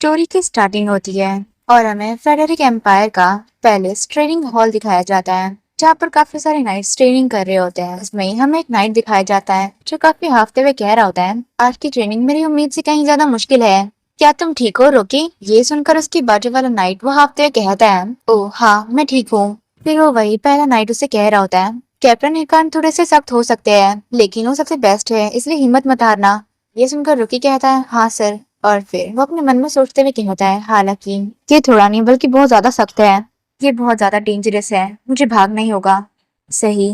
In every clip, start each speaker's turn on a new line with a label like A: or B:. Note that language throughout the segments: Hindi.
A: स्टोरी की स्टार्टिंग होती है और हमें फेडरिक एम्पायर का पैलेस ट्रेनिंग हॉल दिखाया जाता है, जहाँ पर काफी सारे नाइट्स ट्रेनिंग कर रहे होते हैं। इसमें हमें एक नाइट दिखाया जाता है जो काफी हाफते हुए कह रहा होता है, आज की ट्रेनिंग मेरी उम्मीद से कहीं ज्यादा मुश्किल है। क्या तुम ठीक हो रोकी? ये सुनकर उसकी बाजू वाला नाइट वो हाफते हुए कहता है, ओह हाँ मैं ठीक हूँ। फिर वो वही पहला नाइट उसे कह रहा होता है, कैप्टन हिकान थोड़े से सख्त हो सकते हैं लेकिन वो सबसे बेस्ट है, इसलिए हिम्मत मत हारना। ये सुनकर रुकी कहता है, हाँ सर। और फिर वो अपने मन में सोचते हुए कहता है, हालांकि ये थोड़ा नहीं बल्कि बहुत ज्यादा सख्त है, ये बहुत ज्यादा डेंजरस है, मुझे भागना ही होगा। सही।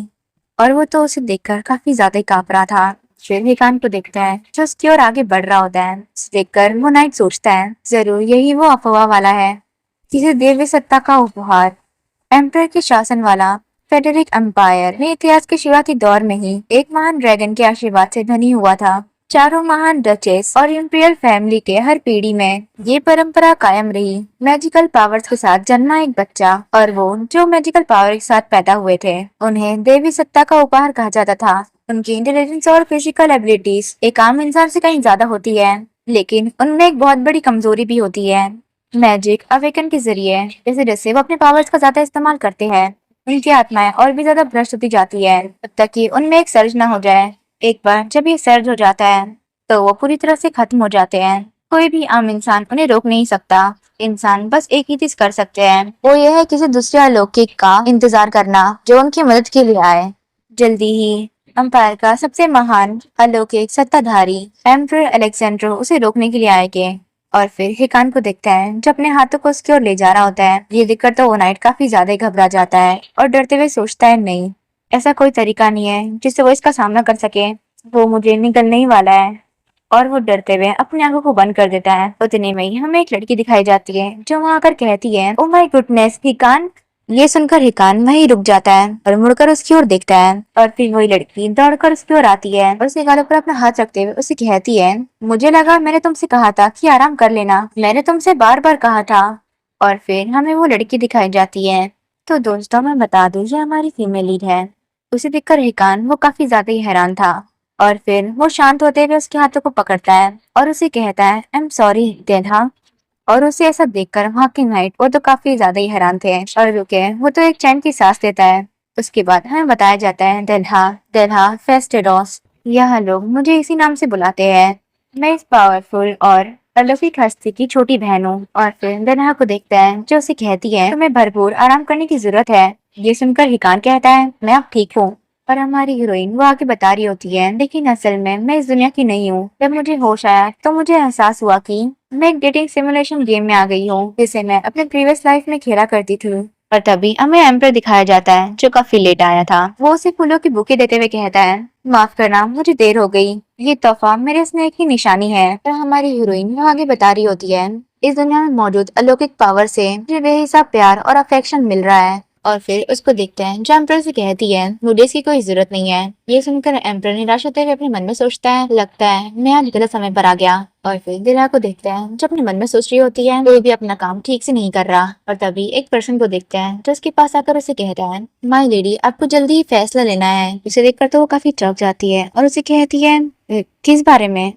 A: और वो तो उसे देखकर काफी ज्यादा ही कांप रहा था। फिर हिकान को देखता है जो उसकी ओर आगे बढ़ रहा होता है। उसे देखकर वो नाइट सोचता है, जरूर यही वो अफवाह वाला है, किसी देवी सत्ता का उपहार। एम्पायर के शासन वाला फेडरिक एम्पायर ने इतिहास के शुरुआती दौर में ही एक महान ड्रैगन के आशीर्वाद से धनी हुआ था। चारों महान डचेस और इंपीरियल फैमिली के हर पीढ़ी में ये परंपरा कायम रही। मैजिकल पावर्स के साथ जन्मा एक बच्चा और वो जो मैजिकल पावर के साथ पैदा हुए थे, उन्हें देवी सत्ता का उपहार कहा जाता था। उनकी इंटेलिजेंस और फिजिकल एबिलिटीज एक आम इंसान से कहीं ज्यादा होती है, लेकिन उनमें एक बहुत बड़ी कमजोरी भी होती है। मैजिक अवेकन के जरिए जैसे जैसे वो अपने पावर्स का ज्यादा इस्तेमाल करते हैं, उनकी आत्माएं और भी ज्यादा भ्रष्ट होती जाती है, तब तक कि उनमें एक सर्ज न हो जाए। एक बार जब ये सर्ज हो जाता है तो वो पूरी तरह से खत्म हो जाते हैं। कोई भी आम इंसान उन्हें रोक नहीं सकता। इंसान बस एक ही चीज कर सकते हैं, वो ये है किसी दूसरे अलौकिक का इंतजार करना जो उनकी मदद के लिए आए। जल्दी ही अंपायर का सबसे महान अलौकिक सत्ताधारी एम्परर अलेक्जेंड्रो उसे रोकने के लिए आएंगे। और फिर हिकान को देखता है जो अपने हाथों को उसकी ओर ले जा रहा होता है। ये देखकर तो वो नाइट काफी ज्यादा घबरा जाता है और डरते हुए सोचता है, नहीं, ऐसा कोई तरीका नहीं है जिससे वो इसका सामना कर सके, वो मुझे निगलने ही वाला है। और वो डरते हुए अपनी आंखों को बंद कर देता है। उतने में ही हमें एक लड़की दिखाई जाती है जो वहां आकर कहती है, ओ माय गुडनेस हिकान। ये सुनकर हिकान वहीं रुक जाता है और मुड़कर उसकी ओर देखता है। और फिर वही लड़की दौड़कर उसकी ओर आती है और उसके गालों पर अपना हाथ रखते हुए उसे कहती है, मुझे लगा मैंने तुमसे कहा था कि आराम कर लेना, मैंने तुमसे बार बार कहा था। और फिर हमें वो लड़की दिखाई जाती है। तो दोस्तों मैं बता दूं, ये हमारी फीमेल लीड है। उसे देखकर हिकान वो काफी ज्यादा ही हैरान था। और फिर वो शांत होते हुए उसके हाथों को पकड़ता है और उसे कहता है, आई एम सॉरी देधा। और उसे ऐसा देखकर वहां के नाइट वो तो काफी ज्यादा ही हैरान थे और रुके। वो तो एक चैन की सांस लेता है। उसके बाद हमें बताया जाता है, देल्हा देल्हा फेस्टेडोस, यह लोग मुझे इसी नाम से बुलाते हैं। मैं इस पावरफुल और अलौकिक हस्ती की छोटी बहन हूँ। और फिर देल्हा को देखता है जो उसे कहती है, तुम्हें भरपूर आराम करने की जरूरत है। ये सुनकर हिकान कहता है, मैं अब ठीक हूँ। और हमारी हीरोइन वो आगे बता रही होती है, लेकिन असल में मैं इस दुनिया की नहीं हूँ। जब मुझे होश आया तो मुझे एहसास हुआ कि मैं एक डेटिंग सिमुलेशन गेम में आ गई हूँ, जिसे मैं अपने प्रीवियस लाइफ में खेला करती थी। और तभी हमें एम्पर दिखाया जाता है जो काफी लेट आया था। वो उसे फूलों की बुके देते हुए कहता है, माफ करना मुझे देर हो गई, ये तोहफा मेरे स्नेह की निशानी है। और हमारी हीरोइन वो आगे बता रही होती है, इस दुनिया में मौजूद अलौकिक पावर से मुझे बेहिसाब प्यार और अफेक्शन मिल रहा है। और फिर उसको देखते हैं जो एम्पर से कहती है, मुझे इसकी कोई जरूरत नहीं है। ये सुनकर एम्पर निराश होते हुए अपने मन में सोचता है, लगता है मैं आज गलत समय पर आ गया। और फिर दिला को देखते हैं जो अपने मन में सोच रही होती है, वो भी अपना काम ठीक से नहीं कर रहा। और तभी एक पर्सन को देखते हैं जो उसके पास आकर उसे कहता है, माय लेडी आपको जल्दी ही फैसला लेना है। उसे देखकर तो वो काफी चौंक जाती है और उसे कहती है, किस बारे में?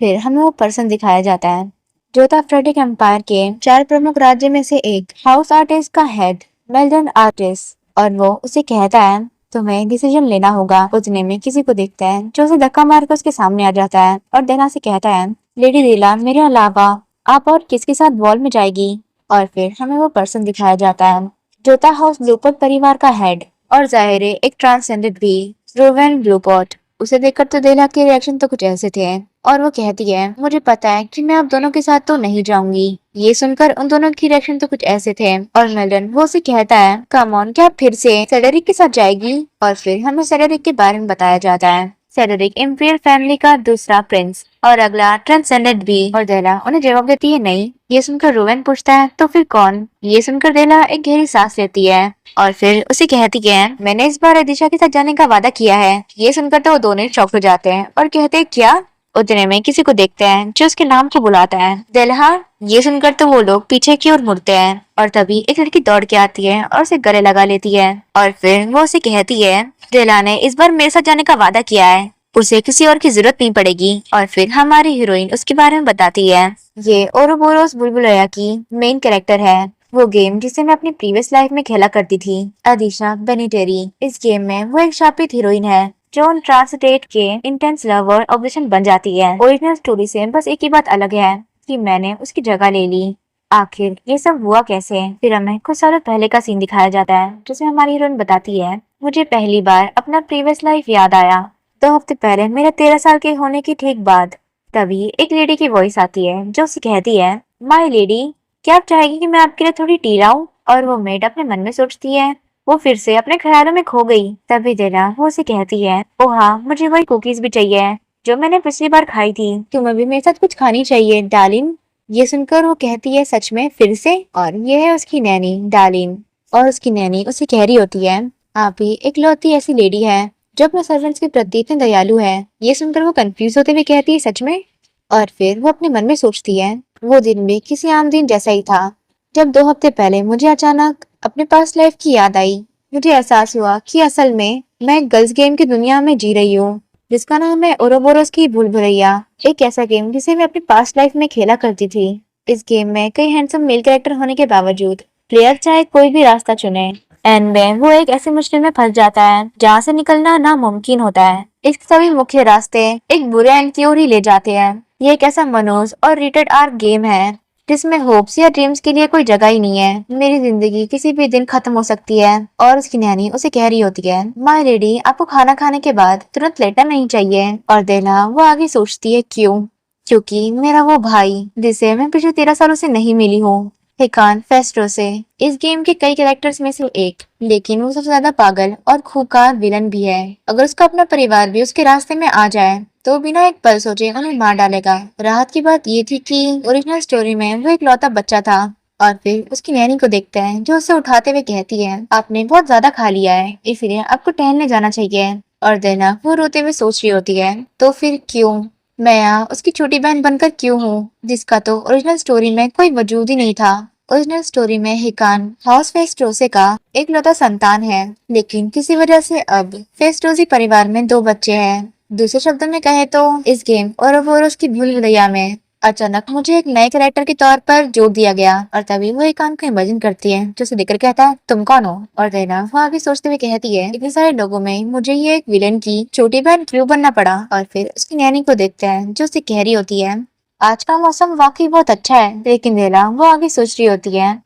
A: फिर हमें वो पर्सन दिखाया जाता है जो था फ्रेडिक एम्पायर के 4 प्रमुख राज्य में से एक हाउस आर्टिस्ट का हेड मेल्डन आर्टिस्ट। और वो उसे कहता है, तुम्हें डिसीजन लेना होगा। उतने में किसी को देखता है जो उसे धक्का मारकर उसके सामने आ जाता है और देना से कहता है, लेडी देला मेरे अलावा आप और किसके साथ बॉल में जाएगी? और फिर हमें वो पर्सन दिखाया जाता है जो था हाउस ब्लूपोर्ट परिवार का हेड और जाहिर है एक ट्रांसजेंडर भी, रोवेन ब्लूपोर्ट। उसे देखकर तो देला के रिएक्शन तो कुछ ऐसे थे और वो कहती है, मुझे पता है कि मैं आप दोनों के साथ तो नहीं जाऊंगी। ये सुनकर उन दोनों की रिएक्शन तो कुछ ऐसे थे। और मेल्डन वो उसे कहता है, कम ऑन, क्या आप फिर से सेडरिक के साथ जाएगी? और फिर हमें सेडरिक के बारे में बताया जाता है, सेडरिक इंपीरियल फैमिली का दूसरा प्रिंस और अगला ट्रांसजेंडर भी। और देला उन्हें जवाब देती है, नहीं। ये सुनकर रोवेन पूछता है, तो फिर कौन? ये सुनकर देला एक गहरी सांस लेती है और फिर उसे कहती है, मैंने इस बार दिशा के साथ जाने का वादा किया है। ये सुनकर तो वो दोनों शॉक हो जाते हैं और कहते हैं, क्या? उतने में किसी को देखते हैं जो उसके नाम को बुलाता है, देल्हा। ये सुनकर तो वो लोग पीछे की ओर मुड़ते हैं और तभी एक लड़की दौड़ के आती है और उसे गले लगा लेती है। और फिर वो उसे कहती है, देल्हा ने इस बार मेरे साथ जाने का वादा किया है। उसे किसी और की जरूरत नहीं पड़ेगी। और फिर हमारी हीरोइन उसके बारे में बताती है। ये ओरोबोरोस बुलबुलैया की मेन कैरेक्टर है। वो गेम जिसे मैं अपनी प्रीवियस लाइफ में खेला करती थी, अदीशा बेनिटेरी। इस गेम में वो एक शापित हीरोइन है जो उन ट्रांसडेट के इंटेंस लवर ऑब्सेशन बन जाती है। ओरिजिनल स्टोरी से बस एक ही बात अलग है कि मैंने उसकी जगह ले ली। आखिर ये सब हुआ कैसे? फिर हमें कुछ सालों पहले का सीन दिखाया जाता है जिसमें हमारी हीरोइन बताती है, मुझे पहली बार अपना प्रीवियस लाइफ याद आया। 2 हफ्ते पहले मेरे 13 साल के होने की ठीक बाद तभी एक लेडी की वॉइस आती है जो उसे कहती है, माय लेडी, क्या आप चाहेगी कि मैं आपके लिए थोड़ी टी लाऊं? और वो मेड अपने मन में सोचती है। वो फिर से अपने ख्यालों में खो गई। तभी देना वो उसे कहती है, ओ हाँ, मुझे वही कुकीज भी चाहिए जो मैंने पिछली बार खाई थी। तुम्हें भी मेरे साथ कुछ खानी चाहिए डार्लिंग। ये सुनकर वो कहती है, सच में फिर से? और ये है उसकी नैनी डार्लिंग। और उसकी नैनी उसे कह रही होती है, आप ही इकलौती ऐसी लेडी है जो अपने सर्वेंट्स के प्रति इतने दयालु है। ये सुनकर वो कंफ्यूज होते हुए कहती है, सच में? और फिर वो अपने मन में सोचती है, वो दिन भी किसी आम दिन जैसा ही था जब 2 हफ्ते पहले मुझे अचानक अपने पास लाइफ की याद आई। मुझे एहसास हुआ कि असल में मैं एक गर्ल्स गेम की दुनिया में जी रही हूँ जिसका नाम है ओरोबोरोस की भूल भुलैया। एक ऐसा गेम जिसे मैं अपनी पास्ट लाइफ में खेला करती थी। इस गेम में कई हैंडसम मेल कैरेक्टर होने के बावजूद प्लेयर चाहे कोई भी रास्ता चुने, एंड में वो एक ऐसी मुश्किल में फंस जाता है जहाँ से निकलना नामुमकिन होता है। इसके सभी मुख्य रास्ते एक बुरे एंड की ओर ही ले जाते हैं। ये एक ऐसा मनोज और रेटेड आर गेम है जिसमें होप्स या ड्रीम्स के लिए कोई जगह ही नहीं है। मेरी जिंदगी किसी भी दिन खत्म हो सकती है। और उसकी नैनी उसे कह रही होती है, माय लेडी, आपको खाना खाने के बाद तुरंत लेटना नहीं चाहिए। और देना वो आगे सोचती है, क्यों? क्योंकि मेरा वो भाई जिसे मैं पिछले 13 सालों से नहीं मिली हूँ, हिकान फेस्ट्रोसे, इस गेम के कई कैरेक्टर्स में से एक, लेकिन वो सबसे ज्यादा पागल और खूंखार विलन भी है। अगर उसका अपना परिवार भी उसके रास्ते में आ जाए तो बिना एक पल सोचे उन्हें मार डालेगा। राहत की बात ये थी कि ओरिजिनल स्टोरी में वो एक लौता बच्चा था। और फिर उसकी नैनी को देखता है जो उसे उठाते हुए कहती है, आपने बहुत ज्यादा खा लिया है, इसलिए आपको टहलने जाना चाहिए। और देना वो रोते हुए सोच रही होती है, तो फिर क्यों? मैं यहाँ उसकी छोटी बहन बनकर क्यों हूँ जिसका तो ओरिजिनल स्टोरी में कोई वजूद ही नहीं था। ओरिजिनल स्टोरी में हिकान हाउस फेस्ट्रोसे का एक लौता संतान है, लेकिन किसी वजह से अब फेस्ट्रोसी परिवार में 2 बच्चे हैं। दूसरे शब्दों में कहे तो इस गेम ओरोबोरोस की भूल भुलैया में अचानक मुझे एक नए कैरेक्टर के तौर पर जोड़ दिया गया। और तभी वो हिकान को इमेजिन करती है जो उसे देखकर कहता है, तुम कौन हो? और देना वो आगे सोचते हुए कहती है, इतने सारे लोगों में मुझे ये एक विलेन की छोटी बहन क्यों बनना पड़ा? और फिर उसकी नैनी को देखता है जो उसे कह रही होती है, आज का मौसम वाकई बहुत अच्छा है। लेकिन देना वो आगे सोच रही होती है,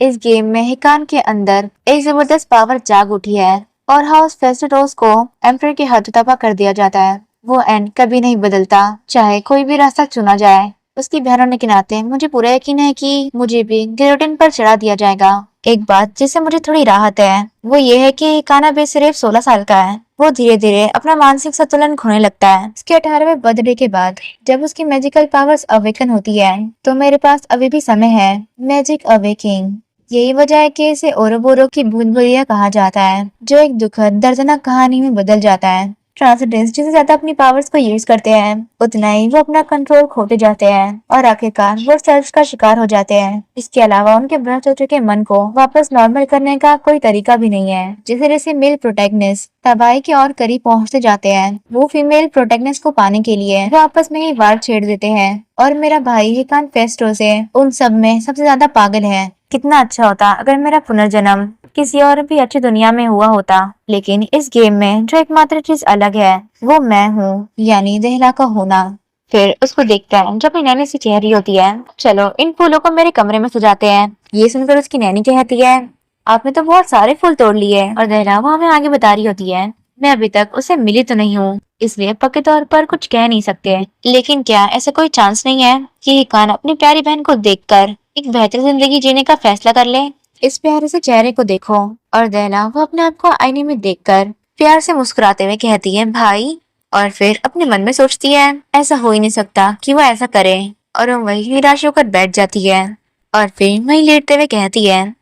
A: इस गेम में हिकान के अंदर एक जबरदस्त पावर जाग उठी है और हाउस फेस्टोस को एम्परर के हाथों तबाह कर दिया जाता है। वो एंड कभी नहीं बदलता, चाहे कोई भी रास्ता चुना जाए। उसकी बहन होने के नाते मुझे पूरा यकीन है कि मुझे भी गिलोटिन पर चढ़ा दिया जाएगा। एक बात जिससे मुझे थोड़ी राहत है वो ये है कि हिकाना बे सिर्फ 16 साल का है। वो धीरे धीरे अपना मानसिक संतुलन खोने लगता है। उसके 18वें बर्थडे के बाद जब उसकी मैजिकल पावर्स अवेकन होती है तो मेरे पास अभी भी समय है मैजिक अवेकिंग। यही वजह है कि इसे ओरोबोरो की भूल भुलैया कहा जाता है, जो एक दुखद दर्दनाक कहानी में बदल जाता है। ट्रांसेंडेंस जिसे ज्यादा अपनी पावर्स को यूज करते हैं उतना ही वो अपना कंट्रोल खोते जाते हैं और आखिरकार वो सेल्फ का शिकार हो जाते हैं। इसके अलावा उनके भ्रष्ट हो चुके मन को वापस नॉर्मल करने का कोई तरीका भी नहीं है। जैसे जैसे मेल प्रोटैगनिस्ट तबाही के और करीब पहुंचते जाते हैं, वो फीमेल प्रोटैगनिस्ट को पाने के लिए वो आपस में ही वार छेड़ देते हैं। और मेरा भाई हिकान फेस्ट्रोसे उन सब में सबसे ज्यादा पागल है। कितना अच्छा होता अगर मेरा पुनर्जन्म किसी और भी अच्छी दुनिया में हुआ होता। लेकिन इस गेम में जो एकमात्र चीज अलग है वो मैं हूँ, यानी देहला का होना। फिर उसको देखता है जब अपनी नैनी से कह रही होती है, चलो इन फूलों को मेरे कमरे में सजाते हैं। ये सुनकर उसकी नैनी कहती है, आपने तो बहुत सारे फूल तोड़ लिए। और देहला वो हमें आगे बता रही होती है, मैं अभी तक उसे मिली तो नहीं हूँ, इसलिए पक्के तौर पर कुछ कह नहीं सकते। लेकिन क्या ऐसा कोई चांस नहीं है कि हिकान अपनी प्यारी बहन को देखकर एक बेहतर जिंदगी जीने का फैसला कर ले? इस प्यारे से चेहरे को देखो। और देहला वो अपने आप को आईने में देखकर प्यार से मुस्कुराते हुए कहती है, भाई। और फिर अपने मन में सोचती है, ऐसा हो ही नहीं सकता कि वो ऐसा करे। और वो वही निराश होकर बैठ जाती है और फिर वही लेटते हुए कहती है,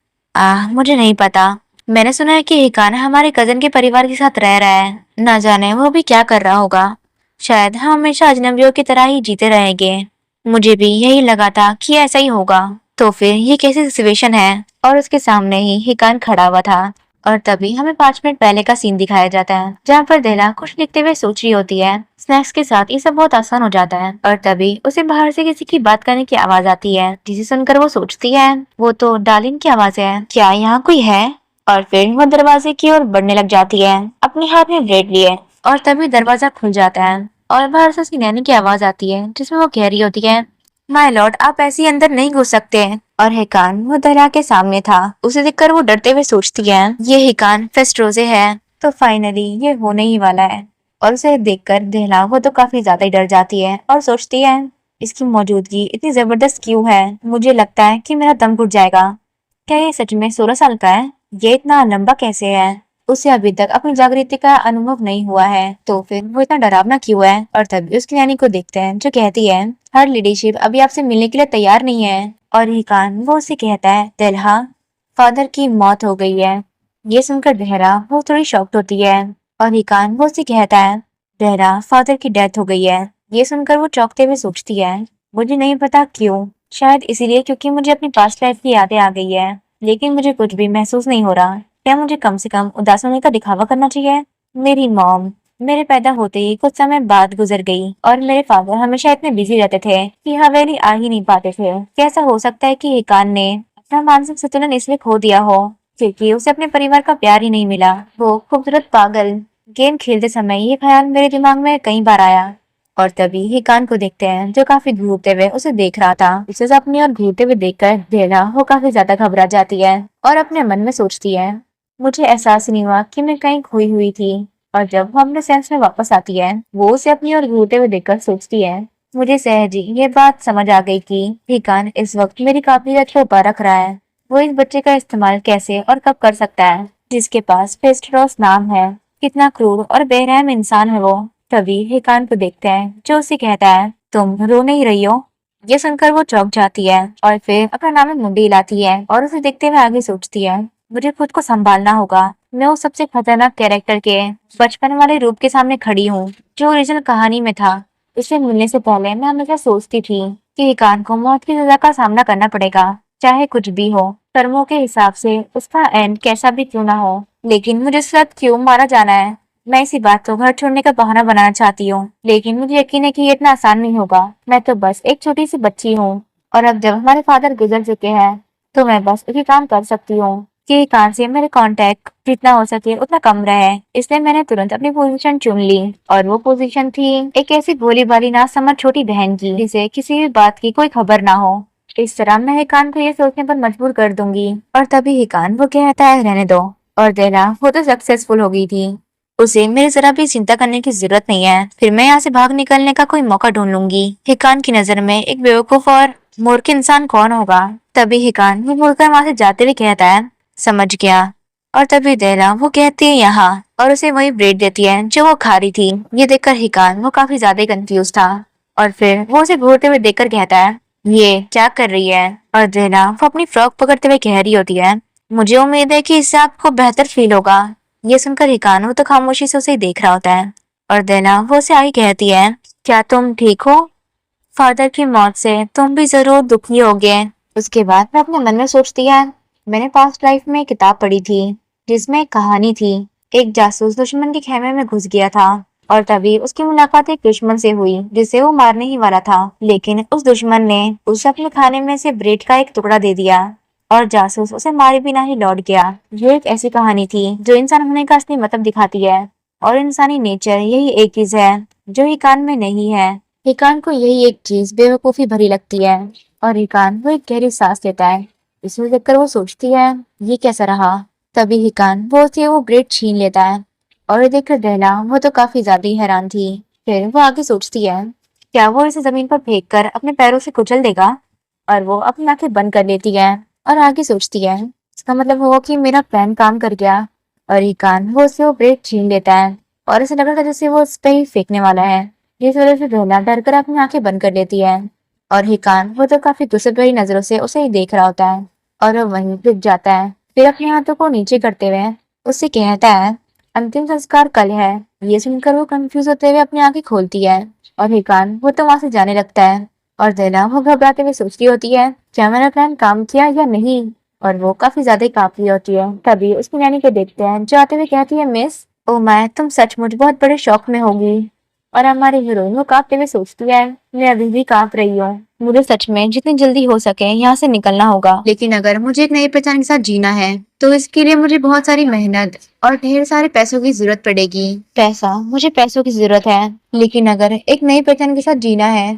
A: मुझे नहीं पता। मैंने सुना है कि हिकाना हमारे कजन के परिवार के साथ रह रहा है। ना जाने वो भी क्या कर रहा होगा। शायद हम हमेशा अजनबियों की तरह ही जीते रहेंगे। मुझे भी यही लगा था कि ऐसा ही होगा। तो फिर ये कैसी सिचुएशन है? और उसके सामने ही हिकान खड़ा हुआ था और तभी हमें 5 मिनट पहले का सीन दिखाया जाता है जहाँ पर देला कुछ लिखते हुए सोच रही होती है। स्नैक्स के साथ ये सब बहुत आसान हो जाता है और तभी उसे बाहर से किसी की बात करने की आवाज आती है, जिसे सुनकर वो सोचती है वो तो डार्लिन की आवाज है, क्या यहाँ कोई है। और फिर वो दरवाजे की ओर बढ़ने लग जाती है अपने हाथ में ब्रेड लिए। और तभी दरवाजा खुल जाता है और बाहर से उसकी नैनी की आवाज आती है जिसमें वो कह रही होती है, माय लॉर्ड आप ऐसे ही अंदर नहीं घुस सकते। और हिकान वो दरिया के सामने था। उसे देखकर वो डरते हुए सोचती है ये हिकान फेस्ट्रोजे है, तो फाइनली ये होने ही वाला है। और उसे देखकर देहला वो तो काफी ज्यादा ही डर जाती है और सोचती है इसकी मौजूदगी इतनी जबरदस्त क्यों है, मुझे लगता है कि मेरा दम घुट जाएगा। क्या ये सच में 16 साल का है? ये इतना लंबा कैसे है? उसे अभी तक अपनी जागृति का अनुभव नहीं हुआ है, तो फिर वो इतना डरावना क्यों है। और तभी उसकी नैनी को देखते हैं जो कहती है हर लीडरशिप अभी आपसे मिलने के लिए तैयार नहीं है। और हिकान वो उसे कहता है देल्हा फादर की मौत हो गई है। ये सुनकर देहरा वो थोड़ी शॉक्ड होती है और हिकान वो उसे कहता है देहरा फादर की डेथ हो गई है। ये सुनकर वो चौंकते हुए सोचती है मुझे नहीं पता क्यों, शायद इसीलिए क्योंकि मुझे अपनी पास्ट लाइफ की यादें आ गई है, लेकिन मुझे कुछ भी महसूस नहीं हो रहा। क्या मुझे कम से कम उदास होने का दिखावा करना चाहिए? मेरी मॉम मेरे पैदा होते ही कुछ समय बाद गुजर गई और मेरे फादर हमेशा इतने बिजी रहते थे कि हवेली आ ही नहीं पाते थे। कैसा हो सकता है कि हिकान ने अपना मानसिक संतुलन इसलिए खो दिया हो क्योंकि उसे अपने परिवार का प्यार ही नहीं मिला। वो खूबसूरत पागल गेम खेलते समय ये ख्याल मेरे दिमाग में कई बार आया। और तभी हिकान को देखते हैं जो काफी घूरते हुए उसे देख रहा था। उसे अपनी ओर घूरते हुए देखकर देला वो काफी ज्यादा घबरा जाती है और अपने मन में सोचती है मुझे एहसास नहीं हुआ कि मैं कहीं खोई हुई थी। और जब वो अपने सेंस में वापस आती है वो उसे अपनी ओर घूरते हुए देखकर सोचती है मुझे सहज ही ये बात समझ आ गई कि हिकान इस वक्त मेरी काबिलियत को परख रहा है। वो इस बच्चे का इस्तेमाल कैसे और कब कर सकता है जिसके पास फेस्ट्रोस नाम है। कितना क्रूर और बेरहम इंसान है वो। तभी हिकान को देखते हैं जो उसे कहता है तुम रो नहीं रही हो। ये सुनकर वो चौंक जाती है और फिर अपना नाम में मुंडी हिलाती है और उसे देखते हुए आगे सोचती है मुझे खुद को संभालना होगा। मैं उस सबसे खतरनाक कैरेक्टर के बचपन वाले रूप के सामने खड़ी हूँ जो ओरिजिनल कहानी में था। इससे मिलने से पहले मैं हमेशा सोचती थी कि हिकान को मौत की सजा का सामना करना पड़ेगा, चाहे कुछ भी हो, कर्मों के हिसाब से उसका एंड कैसा भी क्यों ना हो। लेकिन मुझे इस साथ क्यों मारा जाना है? मैं इसी बात को घर छोड़ने का बहाना बनाना चाहती हूँ, लेकिन मुझे यकीन है कि ये इतना आसान नहीं होगा। मैं तो बस एक छोटी सी बच्ची हूँ और अब जब हमारे फादर गुजर चुके हैं तो मैं बस एक ही काम कर सकती हूँ कि कान से मेरे कांटेक्ट जितना हो सके उतना कम रहे। इसलिए मैंने तुरंत अपनी पोजीशन चुन ली और वो पोजीशन थी एक ऐसी भोली भाली ना समझ छोटी बहन की जिसे किसी भी बात की कोई खबर ना हो। इस तरह मैं हिकान को ये सोचने पर मजबूर कर दूंगी। और तभी हिकान वो कहता है रहने दो। और देला वो तो सक्सेसफुल हो गई थी, उसे मेरी जरा भी चिंता करने की जरूरत नहीं है। फिर मैं यहाँ से भाग निकलने का कोई मौका ढूंढ लूंगी। हिकान की नजर में एक बेवकूफ और मूर्ख इंसान कौन होगा? तभी हिकान वो मुड़कर वहां से जाते हुए कहता है समझ गया। और तभी देला वो कहती है यहाँ और उसे वही ब्रेड देती है जो वो खा रही थी। ये देखकर हिकान वो काफी ज्यादा कंफ्यूज था और फिर वो उसे घूरते हुए देखकर कहता है ये क्या कर रही है? और देला वो अपनी फ्रॉक पकड़ते हुए कह रही होती है मुझे उम्मीद है कि इससे आपको बेहतर फील होगा। ये सुनकर हिकान वो तो खामोशी से उसे देख रहा होता है और देला वो उसे आगे कहती है क्या तुम ठीक हो? फादर की मौत से तुम भी जरूर दुखी होगे। उसके बाद मैं अपने मन में सोचती है मैंने पास्ट लाइफ में एक किताब पढ़ी थी जिसमें एक कहानी थी। एक जासूस दुश्मन के खेमे में घुस गया था और तभी उसकी मुलाकात एक दुश्मन से हुई जिसे वो मारने ही वाला था, लेकिन उस दुश्मन ने उसे अपने खाने में से ब्रेड का एक टुकड़ा दे दिया और जासूस उसे मारे बिना ही लौट गया। ये एक ऐसी कहानी थी जो इंसान होने का असली मतलब दिखाती है और इंसानी नेचर यही एक चीज है जो हिकान में नहीं है। हिकान को यही एक चीज बेवकूफी भरी लगती है और हिकान वो एक गहरी सांस लेता है। इसे देखकर वो सोचती है ये कैसा रहा। तभी हिकान वो से वो ब्रेड छीन लेता है और ये देखकर डेला वो तो काफी ज्यादा ही हैरान थी। फिर वो आगे सोचती है क्या वो इसे जमीन पर फेंक कर अपने पैरों से कुचल देगा? और वो अपनी आंखें बंद कर लेती है और आगे सोचती है इसका मतलब हुआ कि मेरा प्लान काम कर गया। और हिकान वो उससे वो ब्रेड छीन लेता है और ऐसा लग रहा था जैसे वो उस पे ही फेंकने वाला है। जिस वजह से डेला डर कर अपनी आंखें बंद कर लेती है और हिकान वो तो काफी गुस्से भरी नजरों से उसे ही देख रहा होता है और वो वहीं रुक जाता है। फिर अपने हाथों को नीचे करते हुए उससे कहता है अंतिम संस्कार कल है। ये सुनकर वो कंफ्यूज होते हुए अपनी आंखें खोलती है और हिकान वो तो वहां से जाने लगता है और देला वो घबराते हुए सोचती होती है क्या मेरा प्लान काम किया या नहीं। और वो काफी ज्यादा ही कांप रही होती है। तभी उसकी नैनी को देखते हैं जो आते हुए कहती है, मिस, ओ माय, तुम सचमुच बहुत बड़े शौक में होगी। और हमारी हीरोइन वो कांपते हुए सोचती है, मैं अभी भी कांप रही हूँ, मुझे सच में जितनी जल्दी हो सके यहाँ से निकलना होगा। लेकिन अगर मुझे एक नई पहचान के साथ जीना है तो इसके लिए मुझे बहुत सारी मेहनत और ढेर सारे पैसों की जरूरत पड़ेगी। पैसा, मुझे पैसों की जरूरत है, लेकिन अगर एक नई पहचान के साथ जीना है,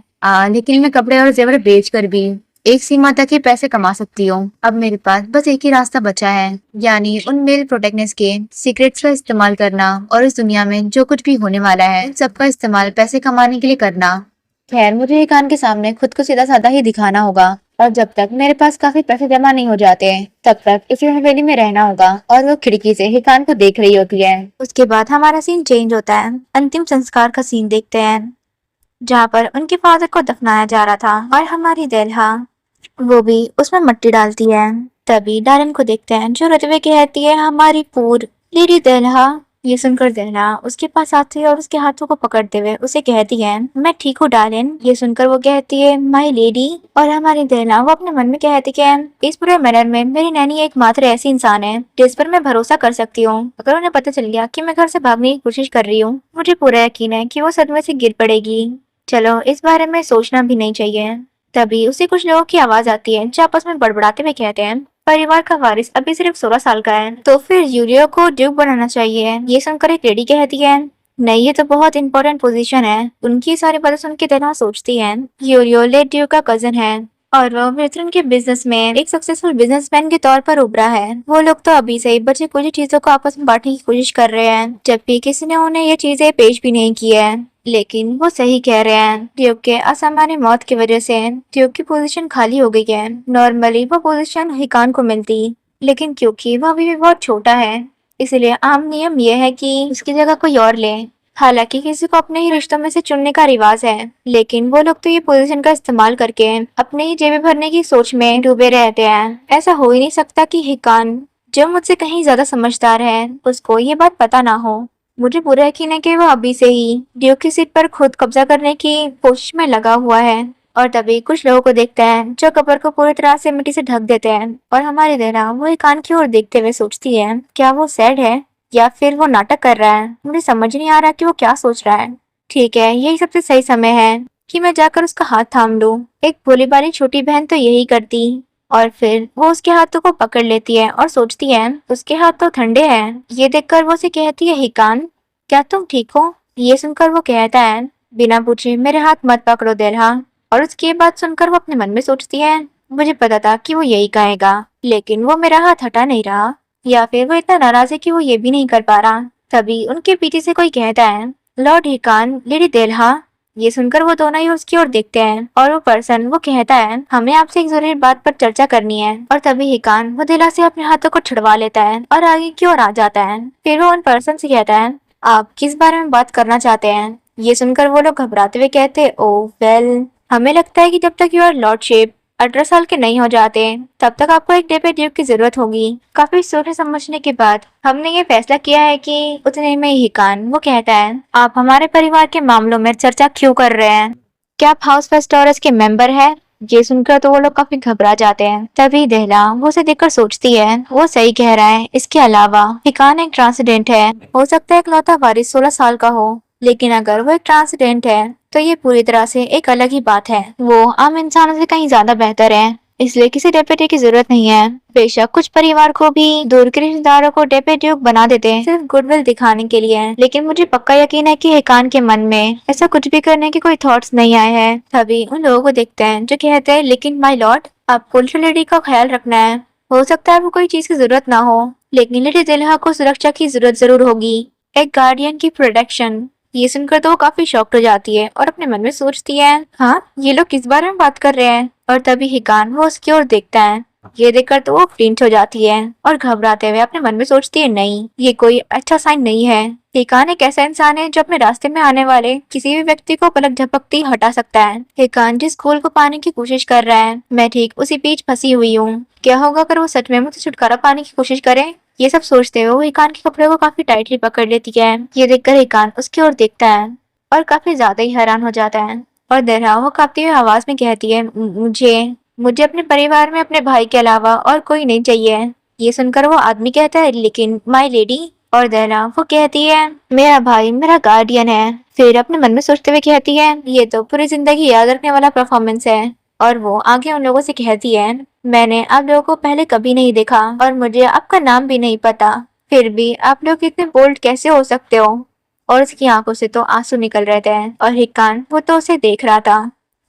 A: लेकिन मैं कपड़े और जेवर बेच कर भी एक सीमा तक ही पैसे कमा सकती हूँ। अब मेरे पास बस एक ही रास्ता बचा है, यानी उन मेल प्रोटेक्टनेस के सीक्रेट्स का इस्तेमाल करना और इस दुनिया में जो कुछ भी होने वाला है उन सबका इस्तेमाल पैसे कमाने के लिए करना। खैर, मुझे हिकान के सामने खुद को सीधा साधा ही दिखाना होगा और जब तक मेरे पास काफी पैसे जमा नहीं हो जाते तब तक इसी हवेली में रहना होगा। और वो खिड़की से हिकान को देख रही होती है। उसके बाद हमारा सीन चेंज होता है। अंतिम संस्कार का सीन देखते हैं जहाँ पर उनके फादर को दफनाया जा रहा था और हमारी देलहा वो भी उसमें मिट्टी डालती है। तभी डारन को देखते हैं जो रोते हुए कहती है, हमारी पूर लेडी देलहा। ये सुनकर देलहा उसके पास आती है और उसके हाथों को पकड़ते हुए उसे कहती है, मैं ठीक हूँ डार्लिन। ये सुनकर वो कहती है, माई लेडी। और हमारी देलहा वो अपने मन में कहती है, इस पूरे मैटर में मेरी नैनी एकमात्र ऐसी इंसान है जिस पर मैं भरोसा कर सकती हूँ। अगर उन्हें पता चल गया कि मैं घर से भागने की कोशिश कर रही हूँ, मुझे पूरा यकीन है कि वो सदमे से गिर पड़ेगी। चलो, इस बारे में सोचना भी नहीं चाहिए। तभी उसे कुछ लोगों की आवाज आती है जो आपस में बड़बड़ाते हुए कहते हैं, परिवार का वारिस अभी सिर्फ 16 साल का है, तो फिर यूरियो को ड्यूक बनाना चाहिए। ये सुनकर एक लेडी कहती है, नहीं, ये तो बहुत इंपॉर्टेंट पोजीशन है। उनकी सारी बातें सुन के तरह सोचती है, यूरियो लेट ड्यूक का कजन है और वो वेतरन के बिजनेस में एक सक्सेसफुल बिजनेसमैन के तौर पर उभरा है। वो लोग तो अभी से ही बचे कुछ चीजों को आपस में बांटने की कोशिश कर रहे हैं, जबकि किसी ने उन्हें ये चीजें पेश भी नहीं की है। लेकिन वो सही कह रहे हैं, ड्यूक के असामान्य मौत की वजह से ड्यूक की पोजीशन खाली हो गई है। नॉर्मली वो पोजीशन हिकान को मिलती, लेकिन क्योंकि वो अभी भी बहुत छोटा है, इसलिए आम नियम यह है कि उसकी जगह कोई और ले। हालांकि किसी को अपने ही रिश्तों में से चुनने का रिवाज है, लेकिन वो लोग तो ये पोजीशन का इस्तेमाल करके अपने ही जेबें भरने की सोच में डूबे रहते हैं। ऐसा हो ही नहीं सकता कि हिकान, जो मुझसे कहीं ज्यादा समझदार है, उसको ये बात पता ना हो। मुझे पूरा यकीन है कि वो अभी से ही ड्यूक की सीट पर खुद कब्जा करने की कोशिश में लगा हुआ है। और तभी कुछ लोगों को देखते हैं जो कब्र को पूरी तरह से मिट्टी से ढक देते हैं और हमारी देना वो हिकान की ओर देखते हुए सोचती है, क्या वो सैड है या फिर वो नाटक कर रहा है। मुझे समझ नहीं आ रहा कि वो क्या सोच रहा है। ठीक है, यही सबसे सही समय है कि मैं जाकर उसका हाथ थाम लूं। एक भोली भाली छोटी बहन तो यही करती। और फिर वो उसके हाथों को पकड़ लेती है और सोचती है, उसके हाथ तो ठंडे हैं। ये देखकर वो उसे कहती है, हिकान, क्या तुम ठीक हो? ये सुनकर वो कहता है, बिना पूछे मेरे हाथ मत पकड़ो देलहा। और उसकी बात सुनकर वो अपने मन में सोचती है, मुझे पता था कि वो यही कहेगा, लेकिन वो मेरा हाथ हटा नहीं रहा, या फिर वो इतना नाराज है कि वो ये भी नहीं कर पा रहा। तभी उनके पीछे से कोई कहता है, लॉर्ड हिकान, लेडी देलहा। ये सुनकर वो दोनों ही उसकी ओर देखते हैं और वो पर्सन वो कहता है, हमें आपसे एक जरूरी बात पर चर्चा करनी है। और तभी हिकान वो दिला से अपने हाथों को छुड़वा लेता है और आगे की ओर आ जाता है। फिर वो उन पर्सन से कहता है, आप किस बारे में बात करना चाहते हैं? ये सुनकर वो लोग घबराते हुए कहते, ओ वेल, हमें लगता है कि जब तक योर लॉर्डशिप 18 साल के नहीं हो जाते तब तक आपको एक डेप्यूटी ड्यूक की जरूरत होगी। काफी सोचने समझने के बाद हमने ये फैसला किया है कि उतने में ही हिकान वो कहता है, आप हमारे परिवार के मामलों में चर्चा क्यों कर रहे हैं? क्या आप हाउस फेस्टोरस के मेंबर हैं? ये सुनकर तो वो लोग काफी घबरा जाते हैं। तभी देहला वो उसे देखकर सोचती है, वो सही कह रहा है। इसके अलावा हिकान एक ट्रांसीडेंट है। हो सकता है इकलौता वारिस 16 साल का हो, लेकिन अगर वो एक ट्रांसीडेंट है तो ये पूरी तरह से एक अलग ही बात है। वो आम इंसानों से कहीं ज्यादा बेहतर है, इसलिए किसी डेप्यूटी की जरूरत नहीं है। बेशक कुछ परिवार को भी दूर के रिश्तेदारों को डेप्यूटी बना देते हैं सिर्फ गुडविल दिखाने के लिए, लेकिन मुझे पक्का यकीन है कि हिकान के मन में ऐसा कुछ भी करने के कोई थॉट्स नहीं आए हैं। तभी उन लोगों को देखते हैं जो कहते हैं, लेकिन माय लॉर्ड, आपको लेडी का ख्याल रखना है। हो सकता है वो कोई चीज की जरूरत ना हो, लेकिन लेडी दिलहा को सुरक्षा की जरूरत जरूर होगी, एक गार्डियन की प्रोटेक्शन। ये सुनकर तो वो काफी शॉक्ड हो जाती है और अपने मन में सोचती है, हाँ, ये लोग किस बारे में बात कर रहे हैं? और तभी हिकान वो उसकी ओर देखता है। ये देखकर तो वो फ्लिंच हो जाती है और घबराते हुए अपने मन में सोचती है, नहीं, ये कोई अच्छा साइन नहीं है। हिकान एक ऐसा इंसान है जो अपने रास्ते में आने वाले किसी भी व्यक्ति को पलक झपकती हटा सकता है। हिकान जिस गोल को पाने की कोशिश कर रहा है, मैं ठीक उसी बीच फंसी हुई हूँ। क्या होगा अगर वो सच में मुझसे छुटकारा पाने की कोशिश करे? ये सब सोचते हुए वो हिकान के कपड़े को काफी टाइटली पकड़ लेती है। ये देखकर हिकान उसकी ओर देखता है और काफी ज्यादा ही हैरान हो जाता है। और दरहा वो कांपती हुई आवाज में कहती है, मुझे मुझे अपने परिवार में अपने भाई के अलावा और कोई नहीं चाहिए। ये सुनकर वो आदमी कहता है, लेकिन माय लेडी। और देना वो कहती है, मेरा भाई मेरा गार्डियन है। फिर अपने मन में सोचते हुए कहती है, ये तो पूरी जिंदगी याद रखने वाला परफॉर्मेंस है। और वो आगे उन लोगों से कहती है, मैंने आप लोगों को पहले कभी नहीं देखा और मुझे आपका नाम भी नहीं पता, फिर भी आप लोग इतने बोल्ड कैसे हो सकते हो। और उसकी आंखों से तो आंसू निकल रहे थे और हिकान वो तो उसे देख रहा था।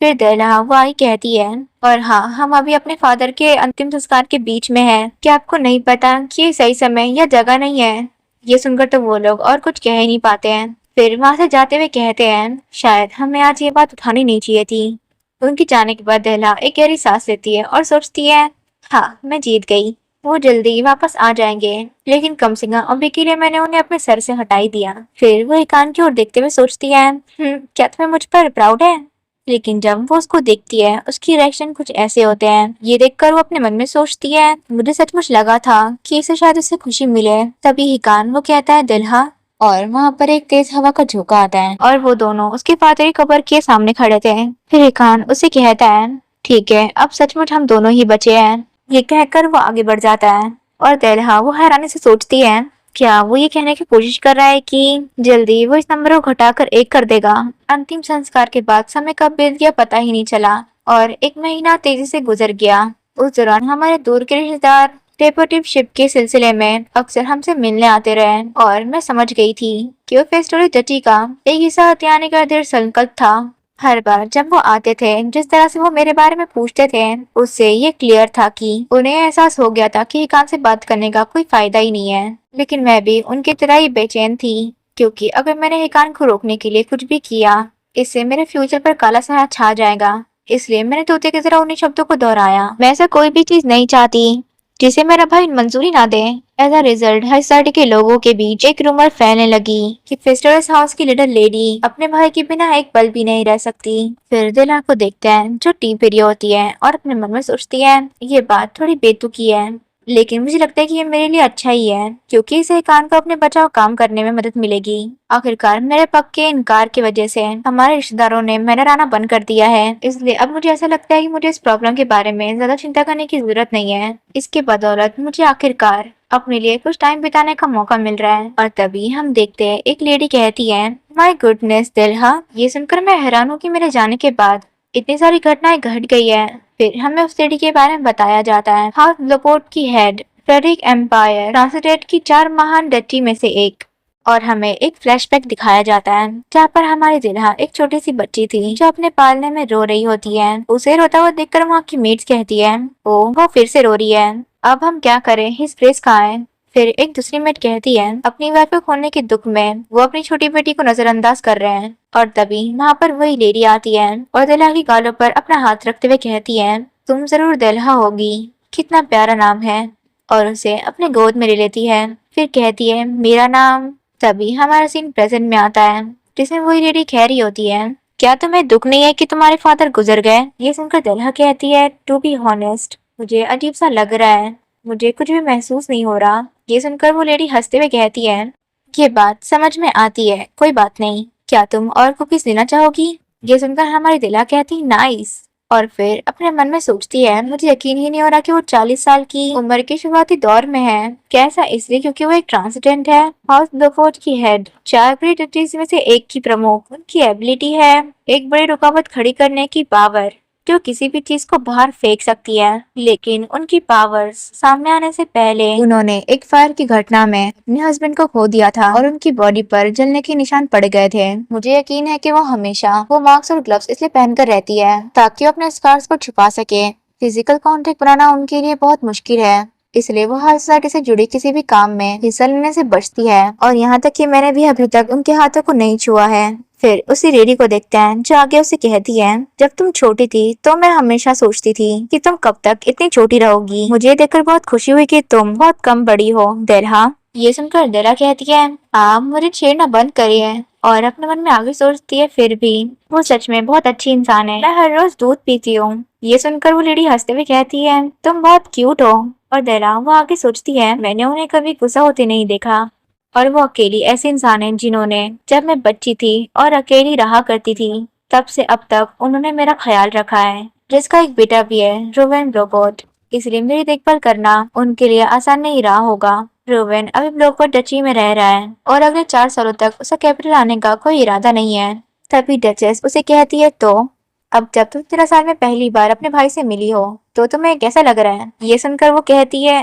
A: फिर देला वो आई कहती है, और हाँ, हम अभी अपने फादर के अंतिम संस्कार के बीच में हैं। क्या आपको नहीं पता कि ये सही समय या जगह नहीं है। ये सुनकर तो वो लोग और कुछ कह ही नहीं पाते हैं। फिर वहां से जाते हुए कहते हैं, शायद हमें आज ये बात उठानी नहीं चाहिए थी। उनके जाने के बाद देला एक गहरी सांस लेती है और सोचती है, हाँ, मैं जीत गई। वो जल्दी वापस आ जाएंगे, लेकिन कम से कम अभी के लिए मैंने उन्हें अपने सर से हटा ही दिया। फिर वो हिकान की ओर देखते हुए सोचती है, क्या तुम्हें मुझ पर प्राउड है। लेकिन जब वो उसको देखती है, उसकी रिएक्शन कुछ ऐसे होते हैं। ये देखकर वो अपने मन में सोचती है, मुझे सचमुच लगा था कि इसे शायद उससे खुशी मिले। तभी हिकान वो कहता है, दिल्हा। और वहाँ पर एक तेज हवा का झोंका आता है और वो दोनों उसके फादर की कब्र के सामने खड़े थे। फिर हिकान उसे कहता है, ठीक है, अब सचमुच हम दोनों ही बचे हैं। ये कहकर वो आगे बढ़ जाता है और दिल्हा वो हैरानी से सोचती है, क्या वो ये कहने की कोशिश कर रहा है कि जल्दी वो इस नंबर को घटाकर 1 कर देगा। अंतिम संस्कार के बाद समय कब बीत गया पता ही नहीं चला और 1 महीना तेजी से गुजर गया। उस दौरान हमारे दूर के रिश्तेदार डेपोटिव शिप के सिलसिले में अक्सर हमसे मिलने आते रहे और मैं समझ गई थी कि वो फेस्टोरी डची का एक हिस्सा हथियाने का दृढ़ संकल्प था। हर बार जब वो आते थे, जिस तरह से वो मेरे बारे में पूछते थे, उससे ये क्लियर था कि उन्हें एहसास हो गया था कि हिकान से बात करने का कोई फायदा ही नहीं है। लेकिन मैं भी उनकी तरह ही बेचैन थी, क्योंकि अगर मैंने हिकान को रोकने के लिए कुछ भी किया, इससे मेरे फ्यूचर पर काला साया छा जाएगा। इसलिए मैंने तोते की तरह उन्हीं शब्दों को दोहराया, मैं ऐसा कोई भी चीज नहीं चाहती जिसे मेरा भाई मंजूरी ना दे। एज अ रिजल्ट हर सोसाइटी के लोगों के बीच एक रूमर फैलने लगी कि फेस्टोरस हाउस की लिटिल लेडी अपने भाई के बिना एक पल भी नहीं रह सकती। फिर दिला को देखते हैं जो टी पी रही होती है और अपने मन में सोचती है, ये बात थोड़ी बेतुकी है, लेकिन मुझे लगता है कि ये मेरे लिए अच्छा ही है, क्योंकि इसे कान को अपने बचाव काम करने में मदद मिलेगी। आखिरकार मेरे पक्के इनकार की वजह से हमारे रिश्तेदारों ने मैंने आना बंद कर दिया है, इसलिए अब मुझे ऐसा लगता है कि मुझे इस प्रॉब्लम के बारे में ज्यादा चिंता करने की जरूरत नहीं है। इसके बदौलत मुझे आखिरकार अपने लिए कुछ टाइम बिताने का मौका मिल रहा है। और तभी हम देखते हैं एक लेडी कहती है, माय गुडनेस दिल्हा। ये सुनकर मैं हैरान हूँ कि मेरे जाने के बाद इतनी सारी घटनाएं घट गई है। फिर हमें उस लेडी के बारे में बताया जाता है, हाउस लोपोर्ट की हेड, फ्रेडरिक एम्पायर ट्रांसलेट की 4 महान डची में से एक। और हमें एक फ्लैशबैक दिखाया जाता है जहाँ पर हमारी दिल्हा एक छोटी सी बच्ची थी जो अपने पालने में रो रही होती है। उसे रोता हुआ देखकर वहाँ की मेड्स कहती है, ओ वो फिर से रो रही है, अब हम क्या करें, हिज प्लेस कहाँ है। फिर एक दूसरी मेट कहती है, अपनी वाइफ को खोने के दुख में वो अपनी छोटी बेटी को नजरअंदाज कर रहे हैं। और तभी वहाँ पर वही लेडी आती है और दिल्हा की गालों पर अपना हाथ रखते हुए कहती है, तुम जरूर दिल्हा होगी, कितना प्यारा नाम है। और उसे अपने गोद में ले लेती है। फिर कहती है, मेरा नाम। तभी हमारा सीन प्रेजेंट में आता है जिसमें वही लेडी कह रही होती है, क्या तुम्हें दुख नहीं है कि तुम्हारे फादर गुजर गए। ये सुनकर दिल्हा कहती है, टू बी हॉनेस्ट मुझे अजीब सा लग रहा है, मुझे कुछ भी महसूस नहीं हो रहा। ये सुनकर वो लेडी हंसते हुए कहती है, ये बात समझ में आती है, कोई बात नहीं, क्या तुम और कुकीज लेना चाहोगी। ये सुनकर हमारी दिला कहती, नाइस। और फिर अपने मन में सोचती है, मुझे यकीन ही नहीं हो रहा कि वो 40 साल की उम्र के शुरुआती दौर में है। कैसा, इसलिए क्योंकि वो एक ट्रांसिडेंट है, हाउस लोपोर्ट की हेड, 4 ग्रेट डचीज में से एक की प्रमुख। उनकी एबिलिटी है एक बड़ी रुकावट खड़ी करने की पावर, जो किसी भी चीज को बाहर फेंक सकती है। लेकिन उनकी पावर्स सामने आने से पहले उन्होंने एक फायर की घटना में अपने हस्बैंड को खो दिया था और उनकी बॉडी पर जलने के निशान पड़ गए थे। मुझे यकीन है कि वो हमेशा वो मास्क और ग्लव्स इसलिए पहनकर रहती है ताकि वो अपने स्कार्स को छुपा सके। फिजिकल कांटेक्ट बनाना उनके लिए बहुत मुश्किल है, इसलिए वो हर सोसाइटी से जुड़ी किसी भी काम में हिस्सा लेने से बचती है। और यहाँ तक कि मैंने भी अभी तक उनके हाथों को नहीं छुआ है। फिर उसी लेडी को देखते हैं जो आगे उसे कहती है, जब तुम छोटी थी तो मैं हमेशा सोचती थी कि तुम कब तक इतनी छोटी रहोगी। मुझे देखकर बहुत खुशी हुई कि तुम बहुत कम बड़ी हो दिल्हा। ये सुनकर दिला कहती है, आप मुझे छेड़ना बंद करिए। और अपने मन में आगे सोचती है, फिर भी वो सच में बहुत अच्छी इंसान है, मैं हर रोज दूध पीती हूँ। ये सुनकर वो लेडी हंसते हुए कहती है, तुम बहुत क्यूट हो। और दिला वो आगे सोचती है, मैंने उन्हें कभी गुस्सा होते नहीं देखा। और वो अकेली ऐसे इंसान है जिन्होंने, जब मैं बच्ची थी और अकेली रहा करती थी, तब से अब तक उन्होंने मेरा ख्याल रखा है। जिसका एक बेटा भी है, रोवेन ब्लोबोट। इसलिए मेरी देखभाल करना उनके लिए आसान नहीं रहा होगा। रोवेन अभी ब्लोबोट डची में रह रहा है और अगले 4 सालों तक उसे कैपिटल आने का कोई इरादा नहीं है। तभी डचेस उसे कहती है, तो अब जब तुम 13 साल में पहली बार अपने भाई से मिली हो तो तुम्हें कैसा लग रहा है? ये सुनकर वो कहती है,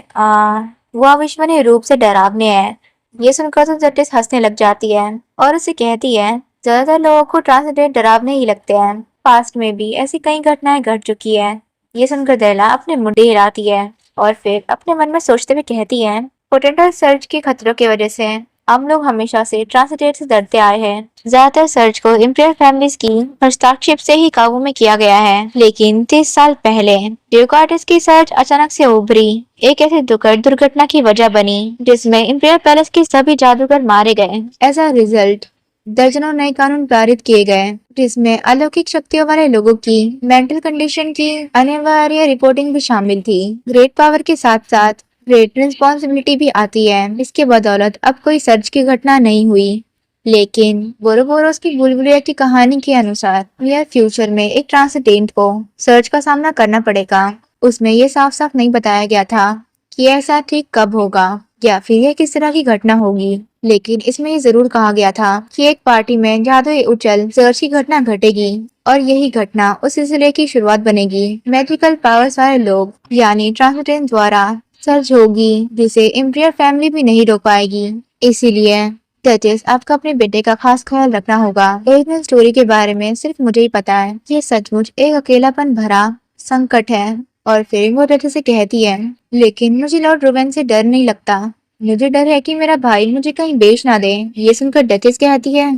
A: वो अविश्वसनीय रूप से डरावने है। ये सुनकर तो डचेस हंसने लग जाती है और उसे कहती है, ज्यादातर लोगों को ट्रांसजेंडर डरावने ही लगते हैं। पास्ट में भी ऐसी कई घटनाएं घट चुकी है। ये सुनकर दैला अपने मुंडे हिलाती है और फिर अपने मन में सोचते हुए कहती है, पोटेंशियल सर्च के खतरों की वजह से हम लोग हमेशा से ट्रांसजेंडर से डरते आए हैं। ज्यादातर सर्च को इंपीरियल फैमिलीज की हस्तक्षेप से ही काबू में किया गया है, लेकिन 30 साल पहले ड्यूकार्टिस की सर्च अचानक से उभरी एक ऐसी दुखद दुर्घटना की वजह बनी जिसमें इंपीरियल पैलेस के सभी जादूगर मारे गए। एज अ रिजल्ट दर्जनों नए कानून पारित किए गए जिसमें अलौकिक शक्तियों वाले लोगों की मेंटल कंडीशन की अनिवार्य रिपोर्टिंग भी शामिल थी। ग्रेट पावर के साथ साथ ग्रेट रिस्पॉन्सिबिलिटी भी आती है। इसके बदौलत अब कोई सर्च की घटना नहीं हुई, लेकिन बोरोबोरोस की बुलबुलिया की कहानी के अनुसार नियर फ्यूचर में एक ट्रांसजेंडर को सर्च का सामना करना पड़ेगा। उसमें ये साफ साफ नहीं बताया गया था कि ऐसा ठीक कब होगा या फिर यह किस तरह की घटना होगी, लेकिन इसमें ये जरूर कहा गया था कि एक पार्टी में जादुई उछल सर्च की घटना घटेगी और यही घटना उस सिलसिले की शुरुआत बनेगी। मैजिकल पावर्स वाले लोग यानी ट्रांसजेंडर द्वारा सर्च होगी जिसे इम्पीरियल फैमिली भी नहीं रोक पाएगी। इसीलिए डचेस, आपको अपने बेटे का खास ख्याल रखना होगा। ओरिजिनल स्टोरी के बारे में सिर्फ मुझे ही पता है। ये सचमुच एक अकेलापन भरा संकट है। और फिर वो डचेस से कहती है, लेकिन मुझे लॉर्ड रोवेन से डर नहीं लगता। मुझे डर है कि मेरा भाई मुझे कहीं बेच ना दे। ये सुनकर डचेस कहती है,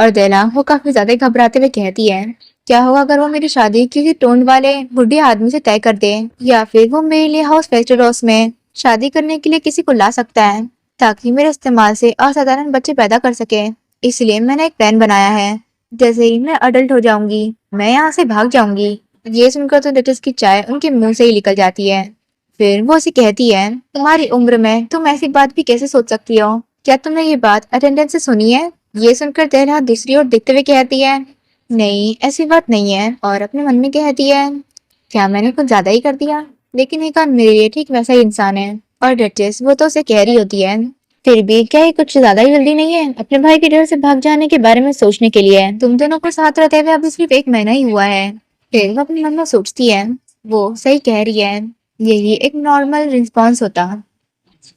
A: और देला वो काफी ज्यादा घबराते हुए कहती है, क्या होगा अगर वो मेरी शादी किसी टोंड वाले बुढ़े आदमी से तय कर दे, या फिर वो मेरे लिए हाउस फेस्टिवल्स में शादी करने के लिए किसी को ला सकता है ताकि मेरे इस्तेमाल से असाधारण बच्चे पैदा कर सके। इसलिए मैंने एक प्लान बनाया है। जैसे ही मैं अडल्ट हो जाऊंगी मैं यहाँ से भाग जाऊंगी। ये सुनकर तो डचेस की चाय उनके मुंह से ही निकल जाती है। फिर वो उसे कहती है, तुम्हारी उम्र में तुम ऐसी बात भी कैसे सोच सकती हो? क्या तुमने ये बात अटेंडेंस से सुनी है? ये सुनकर तेरा दूसरी ओर देखते हुए कहती है, नहीं ऐसी बात नहीं है। और अपने मन में कहती है, क्या मैंने कुछ ज्यादा ही कर दिया? लेकिन एक मेरे लिए ठीक वैसा ही इंसान है। और डचेस वो तो उसे कह रही होती है, फिर भी क्या ये कुछ ज्यादा ही जल्दी नहीं है अपने भाई के डर से भाग जाने के बारे में सोचने के लिए? तुम दोनों को साथ रहते हुए अभी सिर्फ 1 महीना ही हुआ है। फिर वो अपने मन में सोचती है, वो सही कह रही है, यही एक नॉर्मल रिस्पॉन्स होता।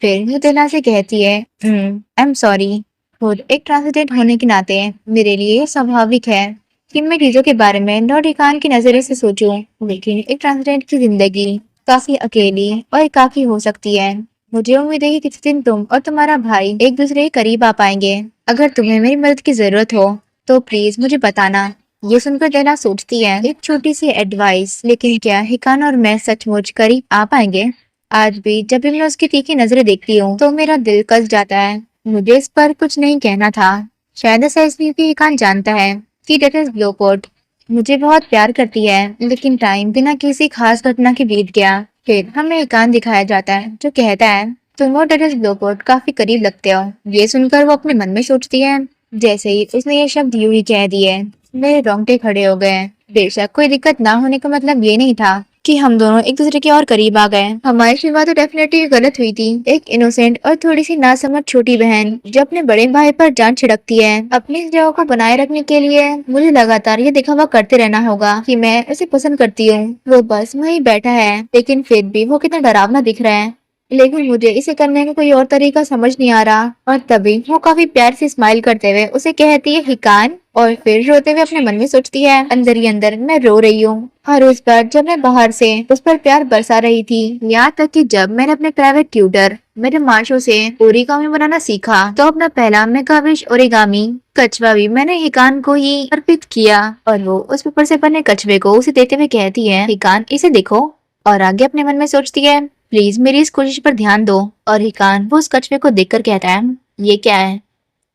A: फिर वो दिला से कहती है, आई एम सॉरी। खुद एक ट्रांसजेंडर होने के नाते मेरे लिए स्वाभाविक है कि मैं चीजों के बारे में नौटिकान की नजरिए से सोचूं, लेकिन एक ट्रांसजेंडर की जिंदगी काफी अकेली और एकाकी हो सकती है। मुझे उम्मीद है कि किसी दिन तुम और तुम्हारा भाई एक दूसरे के करीब आ पाएंगे। अगर तुम्हें मेरी मदद की जरूरत हो तो प्लीज मुझे बताना। ये सुनकर दैला सोचती है, एक छोटी सी एडवाइस, लेकिन क्या हिकान और मैं सचमुच करीब आ पाएंगे? आज भी जब भी मैं उसकी तीखी नजरें देखती हूँ तो मेरा दिल कस जाता है। मुझे इस पर कुछ नहीं कहना था। शायद ऐसा इसलिए कि हिकान जानता है कि डचेस ब्लोपोर्ट मुझे बहुत प्यार करती है, लेकिन टाइम बिना किसी खास घटना के बीत गया। फिर हमें हिकान दिखाया जाता है जो कहता है, तुम और डचेस ब्लोपोर्ट काफी करीब लगते हो। ये सुनकर वो अपने मन में सोचती है, जैसे ही उसने ये शब्द यूं ही कह दिए मेरे रोंगटे खड़े हो गए। बेशक कोई दिक्कत ना होने का मतलब ये नहीं था कि हम दोनों एक दूसरे के और करीब आ गए। हमारी शुरुआत तो डेफिनेटली गलत हुई थी। एक इनोसेंट और थोड़ी सी नासमझ छोटी बहन जो अपने बड़े भाई पर जान छिड़कती है। अपनी इस जगह को बनाए रखने के लिए मुझे लगातार ये दिखावा करते रहना होगा कि मैं उसे पसंद करती हूँ। वो बस वहीं बैठा है, लेकिन फिर भी वो कितना डरावना दिख रहा है। लेकिन मुझे इसे करने का कोई और तरीका समझ नहीं आ रहा। और तभी वो काफी प्यार से स्माइल करते हुए उसे कहती है, हिकान। और फिर रोते हुए अपने मन में सोचती है, अंदर ही अंदर मैं रो रही हूँ। और उस बार जब मैं बाहर से उस पर प्यार बरसा रही थी, यहाँ तक कि जब मैंने अपने प्राइवेट ट्यूटर मेरे माशो से ओरिगामी बनाना सीखा तो अपना पहला मेगाविश ओरिगामी कछुआ भी मैंने हिकान को ही अर्पित किया। और वो उस पेपर से बने कछुए को उसे देते हुए कहती है, हिकान इसे देखो। और आगे अपने मन में सोचती है, प्लीज मेरी इस कोशिश पर ध्यान दो। और हिकान वो उस कछुए को देखकर कहता है, ये क्या है?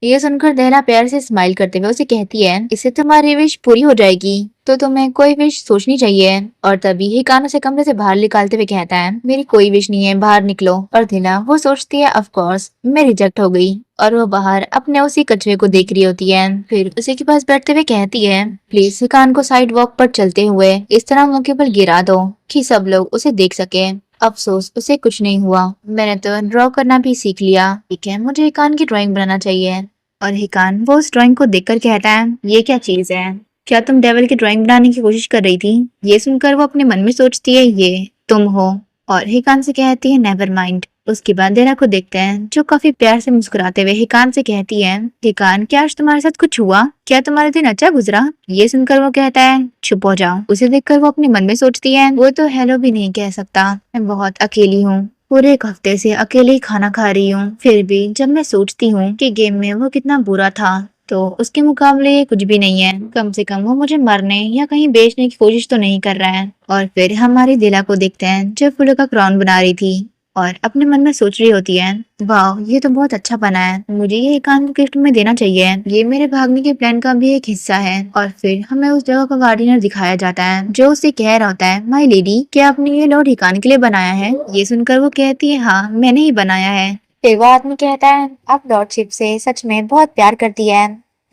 A: ये सुनकर देहला प्यार से स्माइल करते हुए उसे कहती है, इससे तुम्हारी विश पूरी हो जाएगी, तो तुम्हें कोई विश सोचनी चाहिए। और तभी हिकान उसे कमरे से बाहर निकालते हुए कहता है, मेरी कोई विश नहीं है, बाहर निकलो। और देहला वो सोचती है, ऑफ कोर्स मैं रिजेक्ट हो गई। और वो बाहर अपने उसी कछुए को देख रही होती है। फिर उसी के पास बैठते हुए कहती है, प्लीज हिकान को साइड वॉक पर चलते हुए इस तरह मौके पर गिरा दो कि सब लोग उसे देख सके। अफसोस उसे कुछ नहीं हुआ। मैंने तो ड्रॉ करना भी सीख लिया। ठीक है, मुझे हिकान की ड्राइंग बनाना चाहिए। और हिकान वो उस ड्राइंग को देखकर कहता है, ये क्या चीज है? क्या तुम डेविल की ड्राइंग बनाने की कोशिश कर रही थी? ये सुनकर वो अपने मन में सोचती है, ये तुम हो। और हिकान से कहती है, नेवर माइंड। उसके बाद देरा को देखते हैं जो काफी प्यार से मुस्कुराते हुए हिकान से कहती है, हिकान क्या आज तुम्हारे साथ कुछ हुआ? क्या तुम्हारा दिन अच्छा गुजरा? ये सुनकर वो कहता है, चुप हो जाओ। उसे देखकर वो अपने मन में सोचती है, वो तो हेलो भी नहीं कह सकता। मैं बहुत अकेली हूँ। पूरे एक हफ्ते से अकेले ही खाना खा रही हूँ। फिर भी जब मैं सोचती हूँ कि गेम में वो कितना बुरा था, तो उसके मुकाबले ये कुछ भी नहीं है। कम से कम वो मुझे मारने या कहीं बेचने की कोशिश तो नहीं कर रहा है। और फिर हमारी दिला को देखते हैं जो फूलों का क्राउन बना रही थी और अपने मन में सोच रही होती है, वाह ये तो बहुत अच्छा बना है, मुझे ये एकांत गिफ्ट में देना चाहिए। ये मेरे भागने के प्लान का भी एक हिस्सा है। और फिर हमें उस जगह का गार्डनर दिखाया जाता है जो उसे कह रहा होता है, माय लेडी क्या आपने ये लॉर्ड हिकान के लिए बनाया है? ये सुनकर वो कहती है, हाँ मैंने ही बनाया है। फिर वो आदमी कहता है, आप लॉर्डशिप से सच में बहुत प्यार करती है।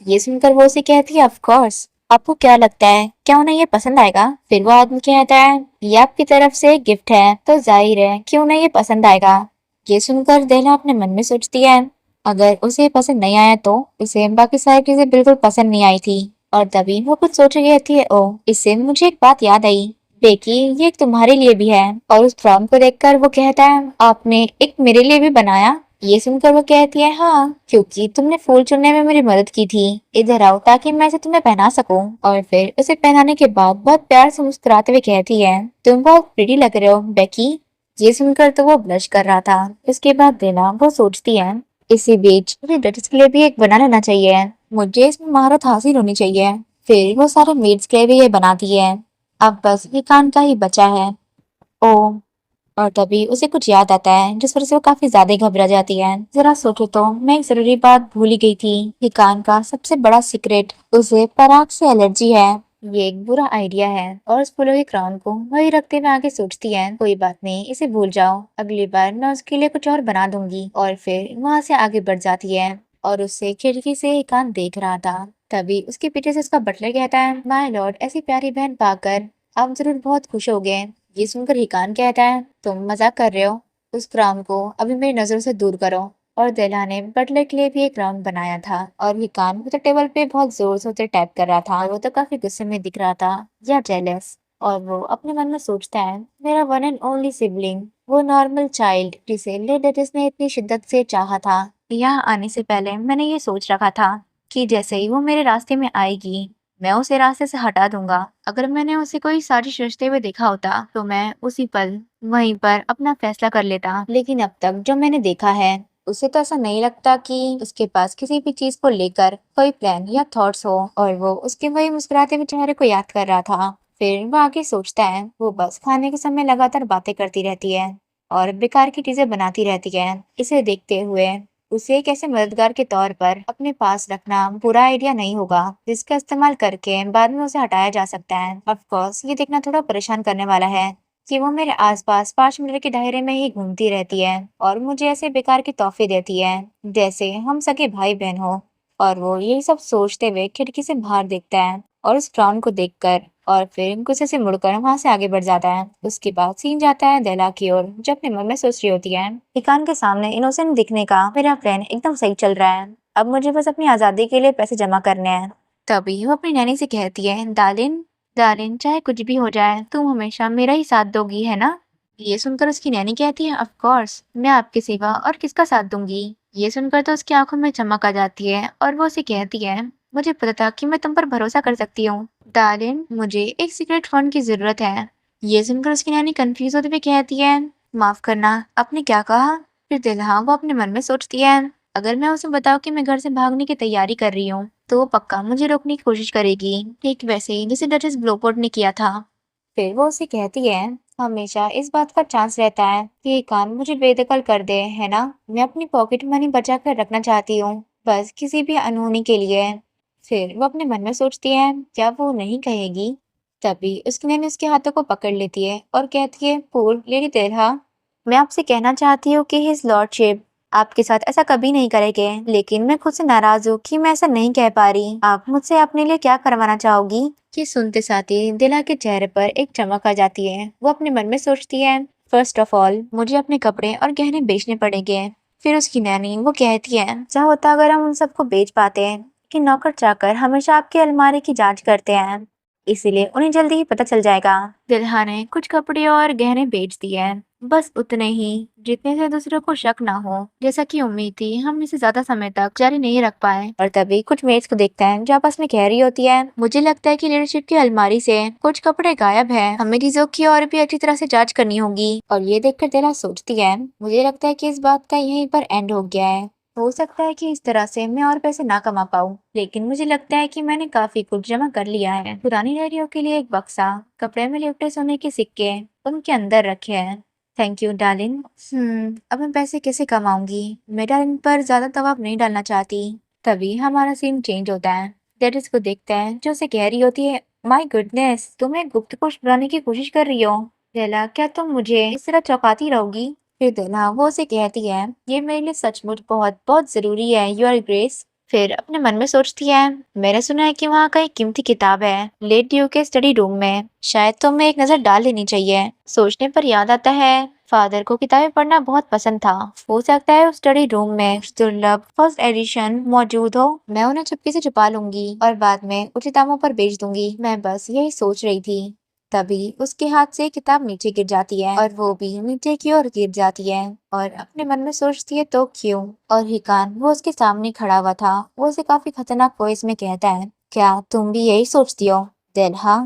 A: ये सुनकर वो उसे कहती है, ऑफ कोर्स। आपको क्या लगता है, क्या उन्हें ये पसंद आएगा? फिर वो आदमी कहता है, ये आपकी तरफ से एक गिफ्ट है, तो जाहिर है कि उन्हें ये पसंद आएगा। ये सुनकर देला अपने मन में सोचती है, अगर उसे पसंद नहीं आया तो उसे बाकी सारी चीजें बिल्कुल पसंद नहीं आई थी। और तभी वो कुछ सोच रही रहती है, ओ इससे मुझे एक बात याद आई, बेकी ये एक तुम्हारे लिए भी है। और उस फ्रॉम को देखकर वो कहता है, आपने एक मेरे लिए भी बनाया? ये सुनकर वो कहती है, हाँ क्योंकि तुमने फूल चुनने में मेरी मदद की थी। इधर आओ ताकि मैं इसे तुम्हें पहना सकूं। और फिर उसे पहनाने के बाद बहुत प्यार से मुस्कुराते हुए कहती है, तुम बहुत प्रिटी लग रहे हो बेकी। ये सुनकर तो वो ब्लश कर रहा था। इसके बाद देना वो सोचती है, इसी बीच मुझे डचेस के लिए भी एक बना लेना चाहिए, मुझे इसमें महारत हासिल होनी चाहिए। फिर वो सारे मेड्स के लिए भी ये बनाती है। अब बस ये कान का ही बचा है। ओ। और तभी उसे कुछ याद आता है जिस वजह से वो काफी ज्यादा घबरा जाती है। जरा सोचो तो मैं एक जरूरी बात भूल ही गई थी। हिकान का सबसे बड़ा सीक्रेट, उसे पराग से एलर्जी है। ये एक बुरा आइडिया है। और उस फूलों के क्राउन को वही रखते हुए आगे सोचती है, कोई बात नहीं इसे भूल जाओ, अगली बार मैं उसके लिए कुछ और बना दूंगी। और फिर वहां से आगे बढ़ जाती है। और उससे खिड़की से हिकान देख रहा था। तभी उसके पीछे से उसका बटलर कहता है, माय लॉर्ड ऐसी प्यारी बहन पाकर आप जरूर बहुत खुश हो गए। ये सुनकर हिकान कहता है, तुम मजाक कर रहे हो, उस क्राउन को अभी मेरी नजरों से दूर करो। और देला ने बटलर के लिए भी एक क्राउन बनाया था। और हिकान वो तो टेबल पे बहुत जोर से उसे टैप कर रहा था और वो तो काफी गुस्से में दिख रहा था या जेलस। और वो अपने मन में सोचता है, मेरा वन एंड ओनली सिबलिंग, वो नॉर्मल चाइल्ड जिसे लेडर्स ने इतनी शिद्दत से चाहा था। यहाँ आने से पहले मैंने ये सोच रखा था कि जैसे ही वो मेरे रास्ते में आएगी मैं उसे रास्ते से हटा दूंगा। अगर मैंने उसे कोई साजिश रचते हुए देखा होता तो मैं उसी पल वहीं पर अपना फैसला कर लेता। लेकिन अब तक जो मैंने देखा है उसे तो ऐसा नहीं लगता कि उसके पास किसी भी चीज को लेकर कोई प्लान या थॉट्स हो। और वो उसके वही मुस्कुराते हुए चेहरे को याद कर रहा था। फिर वो आगे सोचता है, वो बस खाने के समय लगातार बातें करती रहती है और बेकार की चीजें बनाती रहती है। इसे देखते हुए उसे एक ऐसे मददगार के तौर पर अपने पास रखना बुरा आइडिया नहीं होगा, जिसका इस्तेमाल करके बाद में उसे हटाया जा सकता है। ऑफ कोर्स ये देखना थोड़ा परेशान करने वाला है कि वो मेरे आसपास 5 मिनट के दायरे में ही घूमती रहती है और मुझे ऐसे बेकार के तोहफे देती है जैसे हम सगे भाई बहन हो। और वो यही सब सोचते हुए खिड़की से बाहर देखता है और उस क्राउन को देखकर और फिर गुस्से से मुड़कर वहां से आगे बढ़ जाता है। उसके बाद सीन जाता है देला की ओर जो अपने मन में सोच रही होती है, हिकान के सामने इनोसेंट दिखने का मेरा प्लान एकदम सही चल रहा है, अब मुझे बस अपनी आजादी के लिए पैसे जमा करने हैं। तभी वो अपनी नैनी से कहती है, दालिन दालिन चाहे कुछ भी हो जाए तुम हमेशा मेरा ही साथ दोगी है ना? ये सुनकर उसकी नैनी कहती है, ऑफ कोर्स मैं आपके सिवा और किसका साथ दूंगी। ये सुनकर तो उसकी आंखों में चमक आ जाती है और वो उसे कहती है, मुझे पता था कि मैं तुम पर भरोसा कर सकती हूँ। डार्लिन मुझे एक सीक्रेट फंड की जरूरत है। ये सुनकर उसकी नैनी कंफ्यूज होते हुए कहती है, माफ करना आपने क्या कहा? फिर दिलहा वो अपने मन में सोचती है, अगर मैं उसे बताऊं कि मैं घर से भागने की तैयारी कर रही हूँ तो वो पक्का मुझे रोकने की कोशिश करेगी, ठीक वैसे ही जैसे डचेस ब्लोपोर्ट ने किया था। फिर वो उसे कहती है, हमेशा इस बात का चांस रहता है कि ये कान मुझे बेदखल कर दे है ना? मैं अपनी पॉकेट मनी बचा कर रखना चाहती हूँ बस किसी भी अनहोनी के लिए। फिर वो अपने मन में सोचती है क्या वो नहीं कहेगी। तभी उसकी नैनी उसके हाथों को पकड़ लेती है और कहती है, पूर लेडी तेरहा, मैं आपसे कहना चाहती हूँ कि हिज लॉर्डशिप आपके साथ ऐसा कभी नहीं करेंगे, लेकिन मैं खुद से नाराज हूँ कि मैं ऐसा नहीं कह पा रही। आप मुझसे अपने लिए क्या करवाना चाहोगी? ये सुनते साथ ही दिला के चेहरे पर एक चमक आ जाती है। वो अपने मन में सोचती है, फर्स्ट ऑफ ऑल मुझे अपने कपड़े और गहने बेचने पड़ेंगे। फिर उसकी नैनी वो कहती है, क्या होता अगर हम उन सबको बेच पाते हैं कि नौकर चाकर हमेशा आपकी अलमारी की जांच करते हैं, इसीलिए उन्हें जल्दी ही पता चल जाएगा। दिल्हा ने कुछ कपड़े और गहने बेच दिए, बस उतने ही जितने से दूसरों को शक ना हो। जैसा कि उम्मीद थी, हम इसे ज्यादा समय तक जारी नहीं रख पाए। और तभी कुछ मेट्स को देखते हैं जो आपस में कह रही होती है, मुझे लगता है कि लीडरशिप की अलमारी से कुछ कपड़े गायब है, हमें चीजों की और भी अच्छी तरह से जांच करनी होगी। और ये देखकर दिल्हा सोचती है, मुझे लगता है कि इस बात का यहीं पर एंड हो गया है। हो सकता है कि इस तरह से मैं और पैसे ना कमा पाऊँ, लेकिन मुझे लगता है कि मैंने काफी कुछ जमा कर लिया है। पुरानी डायरियों के लिए एक बक्सा, कपड़े में लिपटे सोने के सिक्के उनके अंदर रखे हैं। Thank you darling. अब मैं पैसे कैसे कमाऊंगी? मैं डार्लिन पर ज्यादा दबाव नहीं डालना चाहती। तभी हमारा सीन चेंज होता है। डेरिस को देखते हैं जो उसे कह रही होती है, माय गुडनेस, तुम एक गुप्त को छुड़ाने की कोशिश कर रही हो। लेला, क्या तुम मुझे इस तरह चौंकाती रहोगी? फिर दुल्हा वो उसे कहती है, ये मेरे लिए सचमुच बहुत बहुत जरूरी है, योर ग्रेस। फिर अपने मन में सोचती है, मैंने सुना है कि वहाँ का एक कीमती किताब है लेट ड्यू के स्टडी रूम में, शायद तुम्हें एक नजर डाल लेनी चाहिए। सोचने पर याद आता है फादर को किताबें पढ़ना बहुत पसंद था। हो सकता है उस स्टडी रूम में दुर्लभ फर्स्ट एडिशन मौजूद हो। मैं उन्हें चुपके से छुपा लूंगी और बाद में उचित दामों पर बेच दूंगी। मैं बस यही सोच रही थी। तभी उसके हाथ से किताब नीचे गिर जाती है और वो भी नीचे की ओर गिर जाती है। और अपने मन में सोचती है, तो क्यों? और हिकान वो उसके सामने खड़ा हुआ था। वो उसे काफी खतरनाक वॉइस में कहता है, क्या तुम भी यही सोचती हो देल्हा?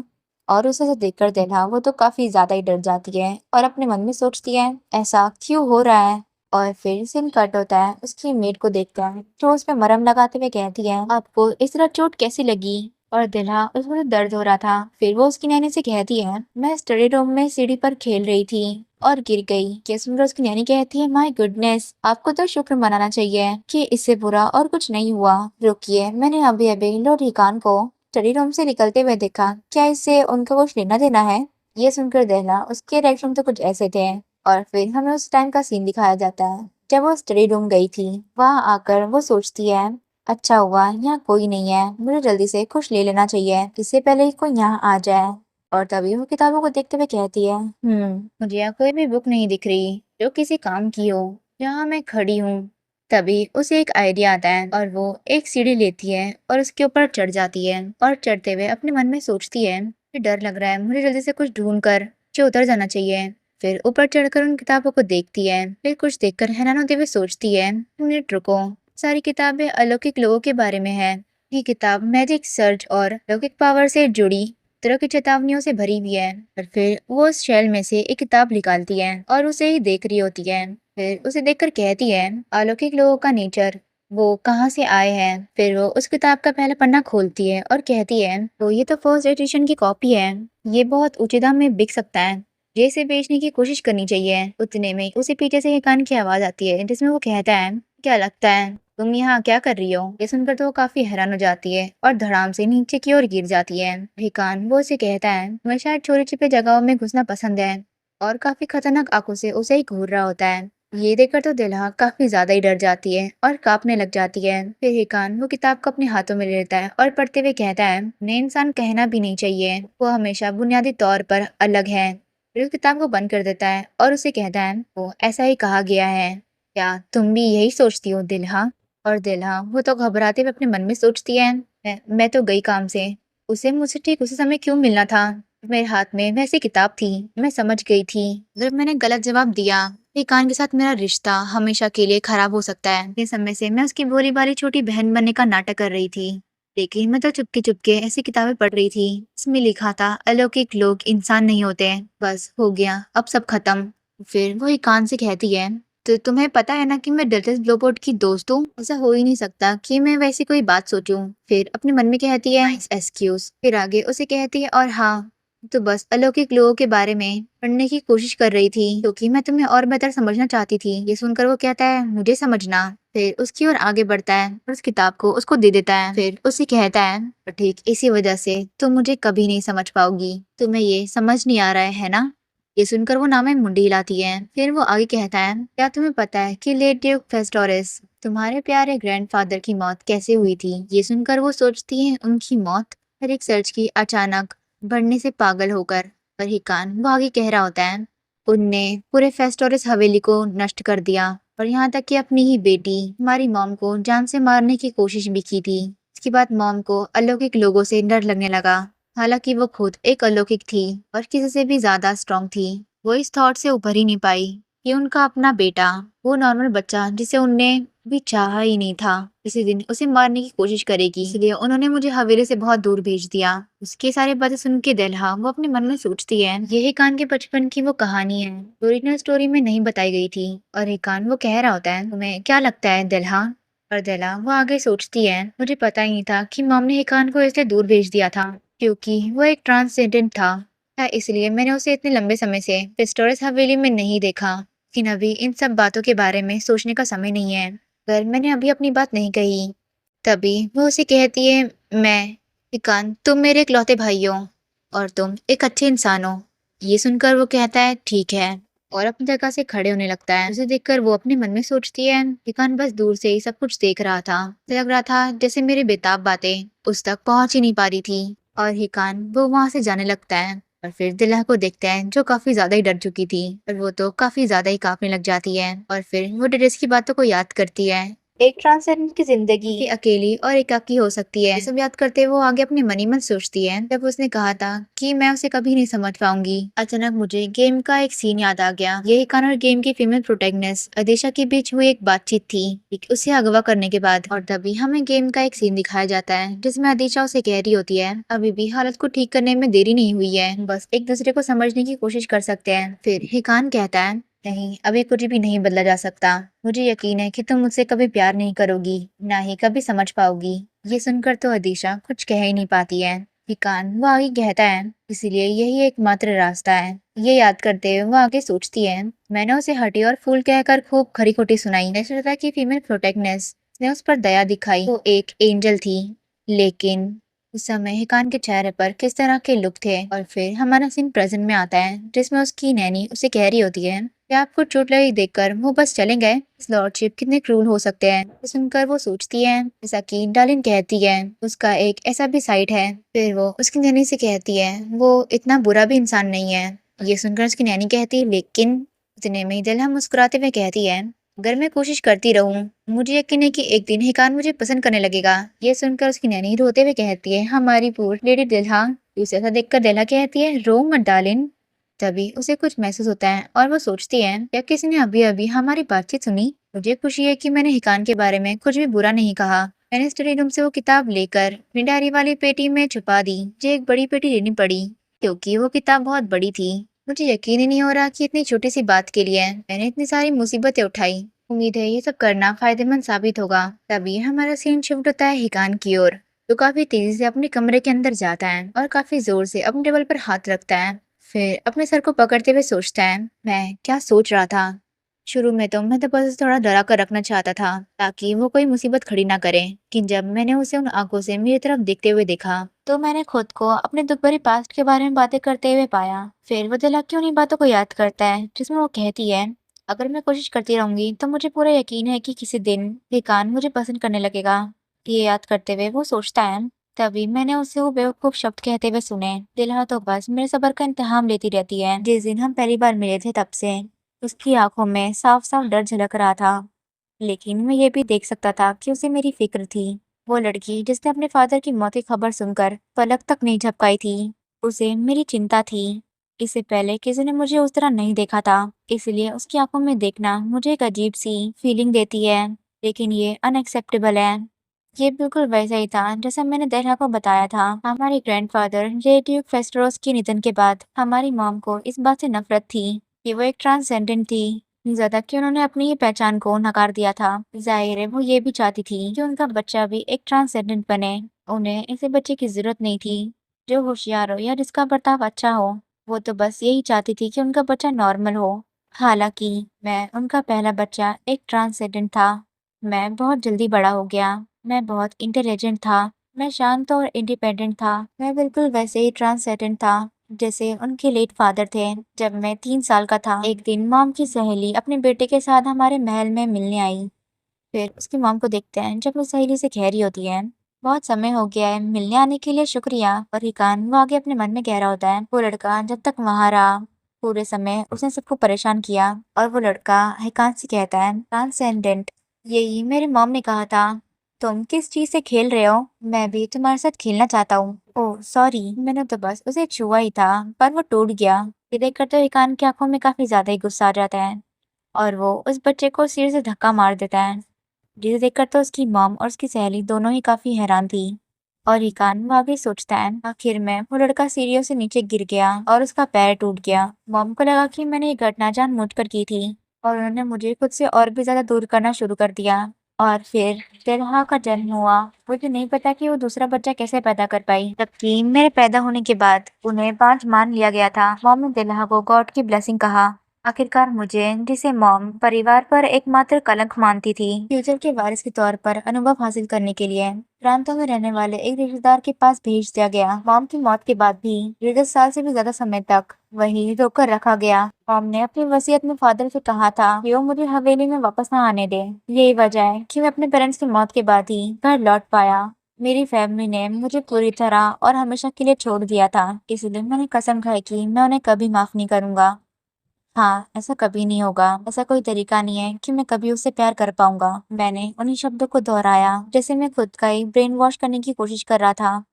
A: और उसे देखकर देल्हा वो तो काफी ज्यादा ही डर जाती है और अपने मन में सोचती है, ऐसा क्यों हो रहा है? और फिर सीन कट होता है उसकी मेड को देखता है जो उस पे मरहम लगाते हुए कहती है, आपको इस तरह चोट कैसी लगी? और दिल्हा उसको तो दर्द हो रहा था। फिर वो उसकी नैनी से कहती है, मैं स्टडी रूम में सीढ़ी पर खेल रही थी और गिर गई। ये सुनकर उसकी नैनी कहती है, माय गुडनेस, आपको तो शुक्र मनाना चाहिए कि इससे बुरा और कुछ नहीं हुआ। रुकिए, मैंने अभी अभी लॉर्ड हिकान को स्टडी रूम से निकलते हुए देखा, क्या इससे उनका कुछ लेना देना है? ये सुनकर दिल्हा उसके रिएक्शन तो कुछ ऐसे थे। और फिर हमें उस टाइम का सीन दिखाया जाता है जब वो स्टडी रूम गई थी। वहां आकर वो सोचती है, अच्छा हुआ यहाँ कोई नहीं है, मुझे जल्दी से कुछ ले लेना चाहिए इससे पहले कि कोई यहाँ आ जाए। और तभी वो किताबों को देखते हुए कहती है, मुझे यहाँ कोई भी बुक नहीं दिख रही जो किसी काम की हो जहाँ मैं खड़ी हूँ। तभी उसे एक आइडिया आता है और वो एक सीढ़ी लेती है और उसके ऊपर चढ़ जाती है और चढ़ते हुए अपने मन में सोचती है, मुझे डर लग रहा है, मुझे जल्दी से कुछ ढूंढ कर नीचे उतर जाना चाहिए। फिर ऊपर चढ़कर उन किताबों को देखती है। फिर कुछ देखकर हैरान होते हुए सोचती है, मिनट रुको, सारी किताबें अलौकिक लोगों के बारे में है। ये किताब मैजिक सर्च और अलौकिक पावर से जुड़ी तरह की चेतावनियों से भरी हुई है। और फिर वो उस शेल में से एक किताब निकालती है और उसे ही देख रही होती है। फिर उसे देखकर कहती है, अलौकिक लोगों का नेचर, वो कहाँ से आए हैं? फिर वो उस किताब का पहला पन्ना खोलती है और कहती है, तो ये तो फर्स्ट एडिशन की कॉपी है, ये बहुत ऊंचे दाम में बिक सकता है, ये इसे बेचने की कोशिश करनी चाहिए। उतने में उसे पीछे से एक कान की आवाज आती है जिसमें वो कहता है, क्या लगता है तुम यहाँ क्या कर रही हो? ये सुनकर तो वो काफी हैरान हो जाती है और धड़ाम से नीचे की ओर गिर जाती है। हिकान वो उसे कहता है, तुम्हें शायद छोटी छिपी जगहों में घुसना पसंद है, और काफी खतरनाक आंखों से उसे ही घूर रहा होता है। ये देखकर तो दिल्हा काफी ज्यादा ही डर जाती है और कांपने लग जाती है। फिर हिकान वो किताब को अपने हाथों में ले लेता है और पढ़ते हुए कहता है, उन्हें इंसान कहना भी नहीं चाहिए, वो हमेशा बुनियादी तौर पर अलग है। फिर उस किताब को बंद कर देता है और उसे कहता है, वो ऐसा ही कहा गया है, क्या तुम भी यही सोचती हो दिल्हा? और दिल्हा वो तो घबराते हुए अपने मन में सोचती है, मैं तो गई काम से, उसे मुझसे ठीक उसी समय क्यों मिलना था? मेरे हाथ में वैसी किताब थी, मैं समझ गई थी अगर मैंने गलत जवाब दिया, कान के साथ मेरा रिश्ता हमेशा के लिए खराब हो सकता है। इस समय से मैं उसकी भोली भाली छोटी बहन बनने का नाटक कर रही थी, लेकिन मैं तो चुपके चुपके ऐसी किताबें पढ़ रही थी। इसमें लिखा था अलौकिक लोग इंसान नहीं होते। बस हो गया, अब सब खत्म। फिर वो कान से कहती है, तो तुम्हें पता है ना कि मैं डेल्टस ब्लोबोर्ड की दोस्त हूँ, ऐसा हो ही नहीं सकता कि मैं वैसी कोई बात सोचूं। फिर अपने मन में कहती है, एक्सक्यूज। फिर आगे उसे कहती है, और हाँ, तो बस अलौकिक लोगों के बारे में पढ़ने की कोशिश कर रही थी क्योंकि मैं तुम्हें और बेहतर समझना चाहती थी। ये सुनकर वो कहता है मुझे समझना। फिर उसकी ओर आगे बढ़ता है और उस किताब को उसको दे देता है। फिर उसे कहता है और ठीक इसी वजह से तुम मुझे कभी नहीं समझ पाओगी। तुम्हें ये समझ नहीं आ रहा है ना। ये सुनकर वो नाम में मुंडी हिलाती है। फिर वो आगे कहता है क्या तुम्हें पता है कि लेट ड्यूक फेस्टोरिस तुम्हारे प्यारे ग्रैंडफादर की मौत कैसे हुई थी। ये सुनकर वो सोचती है उनकी मौत हर एक सर्च की अचानक बढ़ने से पागल होकर। पर हिकान वो आगे कह रहा होता है उनने पूरे फेस्टोरिस हवेली को नष्ट कर दिया और यहाँ तक कि अपनी ही बेटी हमारी मॉम को जान से मारने की कोशिश भी की थी। इसके बाद मॉम को अलौकिक लोगों से डर लगने लगा। हालांकि वो खुद एक अलौकिक थी और किसी से भी ज्यादा स्ट्रांग थी। वो इस थॉट से उभर ही नहीं पाई कि उनका अपना बेटा वो नॉर्मल बच्चा जिसे उनने भी चाहा ही नहीं था इसी दिन उसे मारने की कोशिश करेगी। इसलिए उन्होंने मुझे हवेली से बहुत दूर भेज दिया। उसकी सारी बातें सुन के दिलहा वो अपने मन में सोचती है ये हिकान के बचपन की वो कहानी है ओरिजिनल स्टोरी में नहीं बताई गई थी। और हिकान वो कह रहा होता है तुम्हें क्या लगता है दिलहा। और दिलहा वो आगे सोचती है मुझे पता ही नहीं था कि मॉम ने हिकान को इसलिए दूर भेज दिया था क्योंकि वो एक ट्रांसजेंडेंट था। इसलिए मैंने उसे इतने लंबे समय से पिस्टोरस हवेली में नहीं देखा। लेकिन अभी इन सब बातों के बारे में सोचने का समय नहीं है। पर मैंने अभी अपनी बात नहीं कही। तभी वो उसे कहती है मैं हिकान तुम मेरे इकलौते भाई हो और तुम एक अच्छे इंसान हो। ये सुनकर वो कहता है ठीक है और अपनी जगह से खड़े होने लगता है। उसे देखकर वो अपने मन में सोचती है हिकान बस दूर से ही सब कुछ देख रहा था। उसे लग रहा था जैसे मेरी बेताब बातें उस तक पहुंच ही नहीं पा रही थी। और हिकान वो वहां से जाने लगता है और फिर दिलहा को देखता है जो काफी ज्यादा ही डर चुकी थी और वो तो काफी ज्यादा ही कांपने लग जाती है। और फिर वो डेरेस की बातों को याद करती है। एक ट्रांसजेंडर की जिंदगी अकेली और एकाकी हो सकती है। ये सब याद करते वो आगे अपने मन ही मन सोचती है जब उसने कहा था कि मैं उसे कभी नहीं समझ पाऊंगी। अचानक मुझे गेम का एक सीन याद आ गया। ये हिकान और गेम की फीमेल प्रोटैगनिस्ट अदेशा के बीच हुई एक बातचीत थी उसे अगवा करने के बाद। और तभी हमें गेम का एक सीन दिखाया जाता है जिसमें अदेशा उसे कह रही होती है अभी भी हालत को ठीक करने में देरी नहीं हुई है बस एक दूसरे को समझने की कोशिश कर सकते हैं। फिर हिकान कहता है नहीं अभी कुछ भी नहीं बदला जा सकता। मुझे यकीन है कि तुम मुझसे कभी प्यार नहीं करोगी ना ही कभी समझ पाओगी। ये सुनकर तो अदीशा कुछ कह ही नहीं पाती है। हिकान वो आगे कहता है इसीलिए यही एकमात्र रास्ता है। ये याद करते हुए वो आगे सोचती है मैंने उसे हटी और फूल कहकर खूब खरी खोटी सुनाई। ऐसा था कि फीमेल प्रोटेक्टनेस ने उस पर दया दिखाई। वो एक एंजल थी। लेकिन उस समय हिकान के चेहरे पर किस तरह के लुक थे। और फिर हमारा सीन प्रेजेंट में आता है जिसमें उसकी नैनी उसे कह रही होती है कि आपको चोट लगी देखकर वो बस चले गए। इस लॉर्डशिप कितने क्रूल हो सकते हैं। ये सुनकर वो सोचती है जैसा कि डार्लिन कहती है उसका एक ऐसा भी साइड है। फिर वो उसकी नैनी से कहती है वो इतना बुरा भी इंसान नहीं है। ये सुनकर उसकी नैनी कहती है लेकिन इतने में ही दिलहा मुस्कुराते हुए कहती है अगर मैं कोशिश करती रहूं मुझे यकीन है कि एक दिन हिकान मुझे पसंद करने लगेगा। ये सुनकर उसकी नैनी रोते हुए कहती है हमारी पूर लेडी दिलहा। उसे ऐसा देखकर दिलहा कहती है रो मत डार्लिन। तभी उसे कुछ महसूस होता है और वो सोचती है क्या किसी ने अभी अभी हमारी बातचीत सुनी। मुझे खुशी है कि मैंने हिकान के बारे में कुछ भी बुरा नहीं कहा। मैंने स्टडी रूम से वो किताब लेकर अपनी डायरी वाली पेटी में छुपा दी। मुझे एक बड़ी पेटी लेनी पड़ी क्योंकि वो किताब बहुत बड़ी थी। मुझे यकीन ही नहीं हो रहा कि इतनी छोटी सी बात के लिए मैंने इतनी सारी मुसीबतें उठाई। उम्मीद है ये सब करना फायदेमंद साबित होगा। तभी हमारा सीन शिफ्ट होता है हिकान की ओर जो काफी तेजी से अपने कमरे के अंदर जाता है और काफी जोर से अपने टेबल पर हाथ रखता है। फिर अपने सर को पकड़ते हुए सोचता है मैं क्या सोच रहा था। शुरू में तो मैं तो बस थोड़ा डरा कर रखना चाहता था ताकि वो कोई मुसीबत खड़ी ना करे। लेकिन जब मैंने उसे उन आंखों से मेरी तरफ देखते हुए देखा तो मैंने खुद को अपने दुख भरी पास्ट के बारे में बातें करते हुए पाया। फिर वो दिला की उन्हीं बातों को याद करता है जिसमें वो कहती है अगर मैं कोशिश करती रहूंगी तो मुझे पूरा यकीन है कि किसी दिन हिकान मुझे पसंद करने लगेगा। ये याद करते हुए वो सोचता है तभी मैंने उसे वो बेवकूफ शब्द कहते हुए सुने। दिलहा तो बस मेरे सब्र का इम्तिहान लेती रहती है। जिस दिन हम पहली बार मिले थे तब से उसकी आंखों में साफ साफ डर झलक रहा था। लेकिन मैं ये भी देख सकता था कि उसे मेरी फिक्र थी। वो लड़की जिसने अपने फादर की मौत की खबर सुनकर पलक तक नहीं झपकाई थी उसे मेरी चिंता थी। इससे पहले किसी ने मुझे उस तरह नहीं देखा था इसलिए उसकी आंखों में देखना मुझे एक अजीब सी फीलिंग देती है। लेकिन ये अनएक्सेप्टेबल है। ये बिल्कुल वैसा ही था जैसा मैंने दिलहा को बताया था। हमारे ग्रैंडफादर ड्यूक फेस्टरोस के निधन के बाद हमारी मॉम को इस बात से नफरत थी कि वो एक ट्रांसजेंडेंट थी। ज्यादा कि उन्होंने अपनी ही पहचान को नकार दिया था। जाहिर है वो ये भी चाहती थी कि उनका बच्चा भी एक ट्रांसजेंडेंट बने। उन्हें ऐसे बच्चे की जरूरत नहीं थी। जो होशियार हो या जिसका बर्ताव अच्छा हो। वो तो बस यही चाहती थी कि उनका बच्चा नॉर्मल हो। हालांकि मैं उनका पहला बच्चा एक ट्रांसजेंडर था। मैं बहुत जल्दी बड़ा हो गया। मैं बहुत इंटेलिजेंट था। मैं शांत और इंडिपेंडेंट था। मैं बिल्कुल वैसे ही ट्रांसजेंडर था जैसे उनके लेट फादर थे। जब मैं 3 साल का था, एक दिन मॉम की सहेली अपने बेटे के साथ हमारे महल में मिलने आई। फिर उसकी मॉम को देखते हैं जब वो सहेली से कह रही होती है, बहुत समय हो गया है, मिलने आने के लिए शुक्रिया। और हिकान वो आगे अपने मन में कह रहा होता है, वो लड़का जब तक वहां रहा पूरे समय उसने सबको परेशान किया। और वो लड़का हिकान से कहता है, ट्रांसेंडेंट, यही मेरे मॉम ने कहा था। तुम किस चीज से खेल रहे हो? मैं भी तुम्हारे साथ खेलना चाहता हूँ। ओह सॉरी, मैंने तो बस उसे छुआ ही था, पर वो टूट गया। ये देखकर तो हिकान की आंखों में काफी ज्यादा ही गुस्सा आ जाता है और वो उस बच्चे को सिर से धक्का मार देता है। जिसे देखकर तो उसकी मॉम और उसकी सहेली दोनों ही काफी हैरान थी। और हिकान वो आगे सोचता है, आखिर में वो लड़का सीढ़ियों से नीचे गिर गया और उसका पैर टूट गया। मॉम को लगा कि मैंने ये घटना जानबूझकर की थी और उन्होंने मुझे खुद से और भी ज्यादा दूर करना शुरू कर दिया। और फिर तेरहा का जन्म हुआ। मुझे नहीं पता कि वो दूसरा बच्चा कैसे पैदा कर पाई, जबकि मेरे पैदा होने के बाद उन्हें 5 मान लिया गया था। मॉम ने तेरहा को गॉड की ब्लेसिंग कहा। आखिरकार मुझे, जिसे मॉम परिवार पर एकमात्र कलंक मानती थी, फ्यूचर के वारिस के तौर पर अनुभव हासिल करने के लिए प्रांतों में रहने वाले एक रिश्तेदार के पास भेज दिया गया। मॉम की मौत के बाद भी 1.5 साल से भी ज्यादा समय तक वहीं रोकर रखा गया। मॉम ने अपनी वसीयत में फादर से कहा था कि वो मुझे हवेली में वापस न आने दे। यही वजह है कि मैं अपने पेरेंट्स की मौत के बाद ही घर लौट पाया। मेरी फैमिली ने मुझे पूरी तरह और हमेशा के लिए छोड़ दिया था, इसलिए मैंने कसम खाई कि मैं उन्हें कभी माफ नहीं करूंगा। हाँ, ऐसा कभी नहीं होगा। ऐसा कोई तरीका नहीं है कि मैं कभी उससे प्यार कर पाऊंगा। मैंने उन्हीं शब्दों को दोहराया जैसे मैं खुद का ही ब्रेन वॉश करने की कोशिश कर रहा था।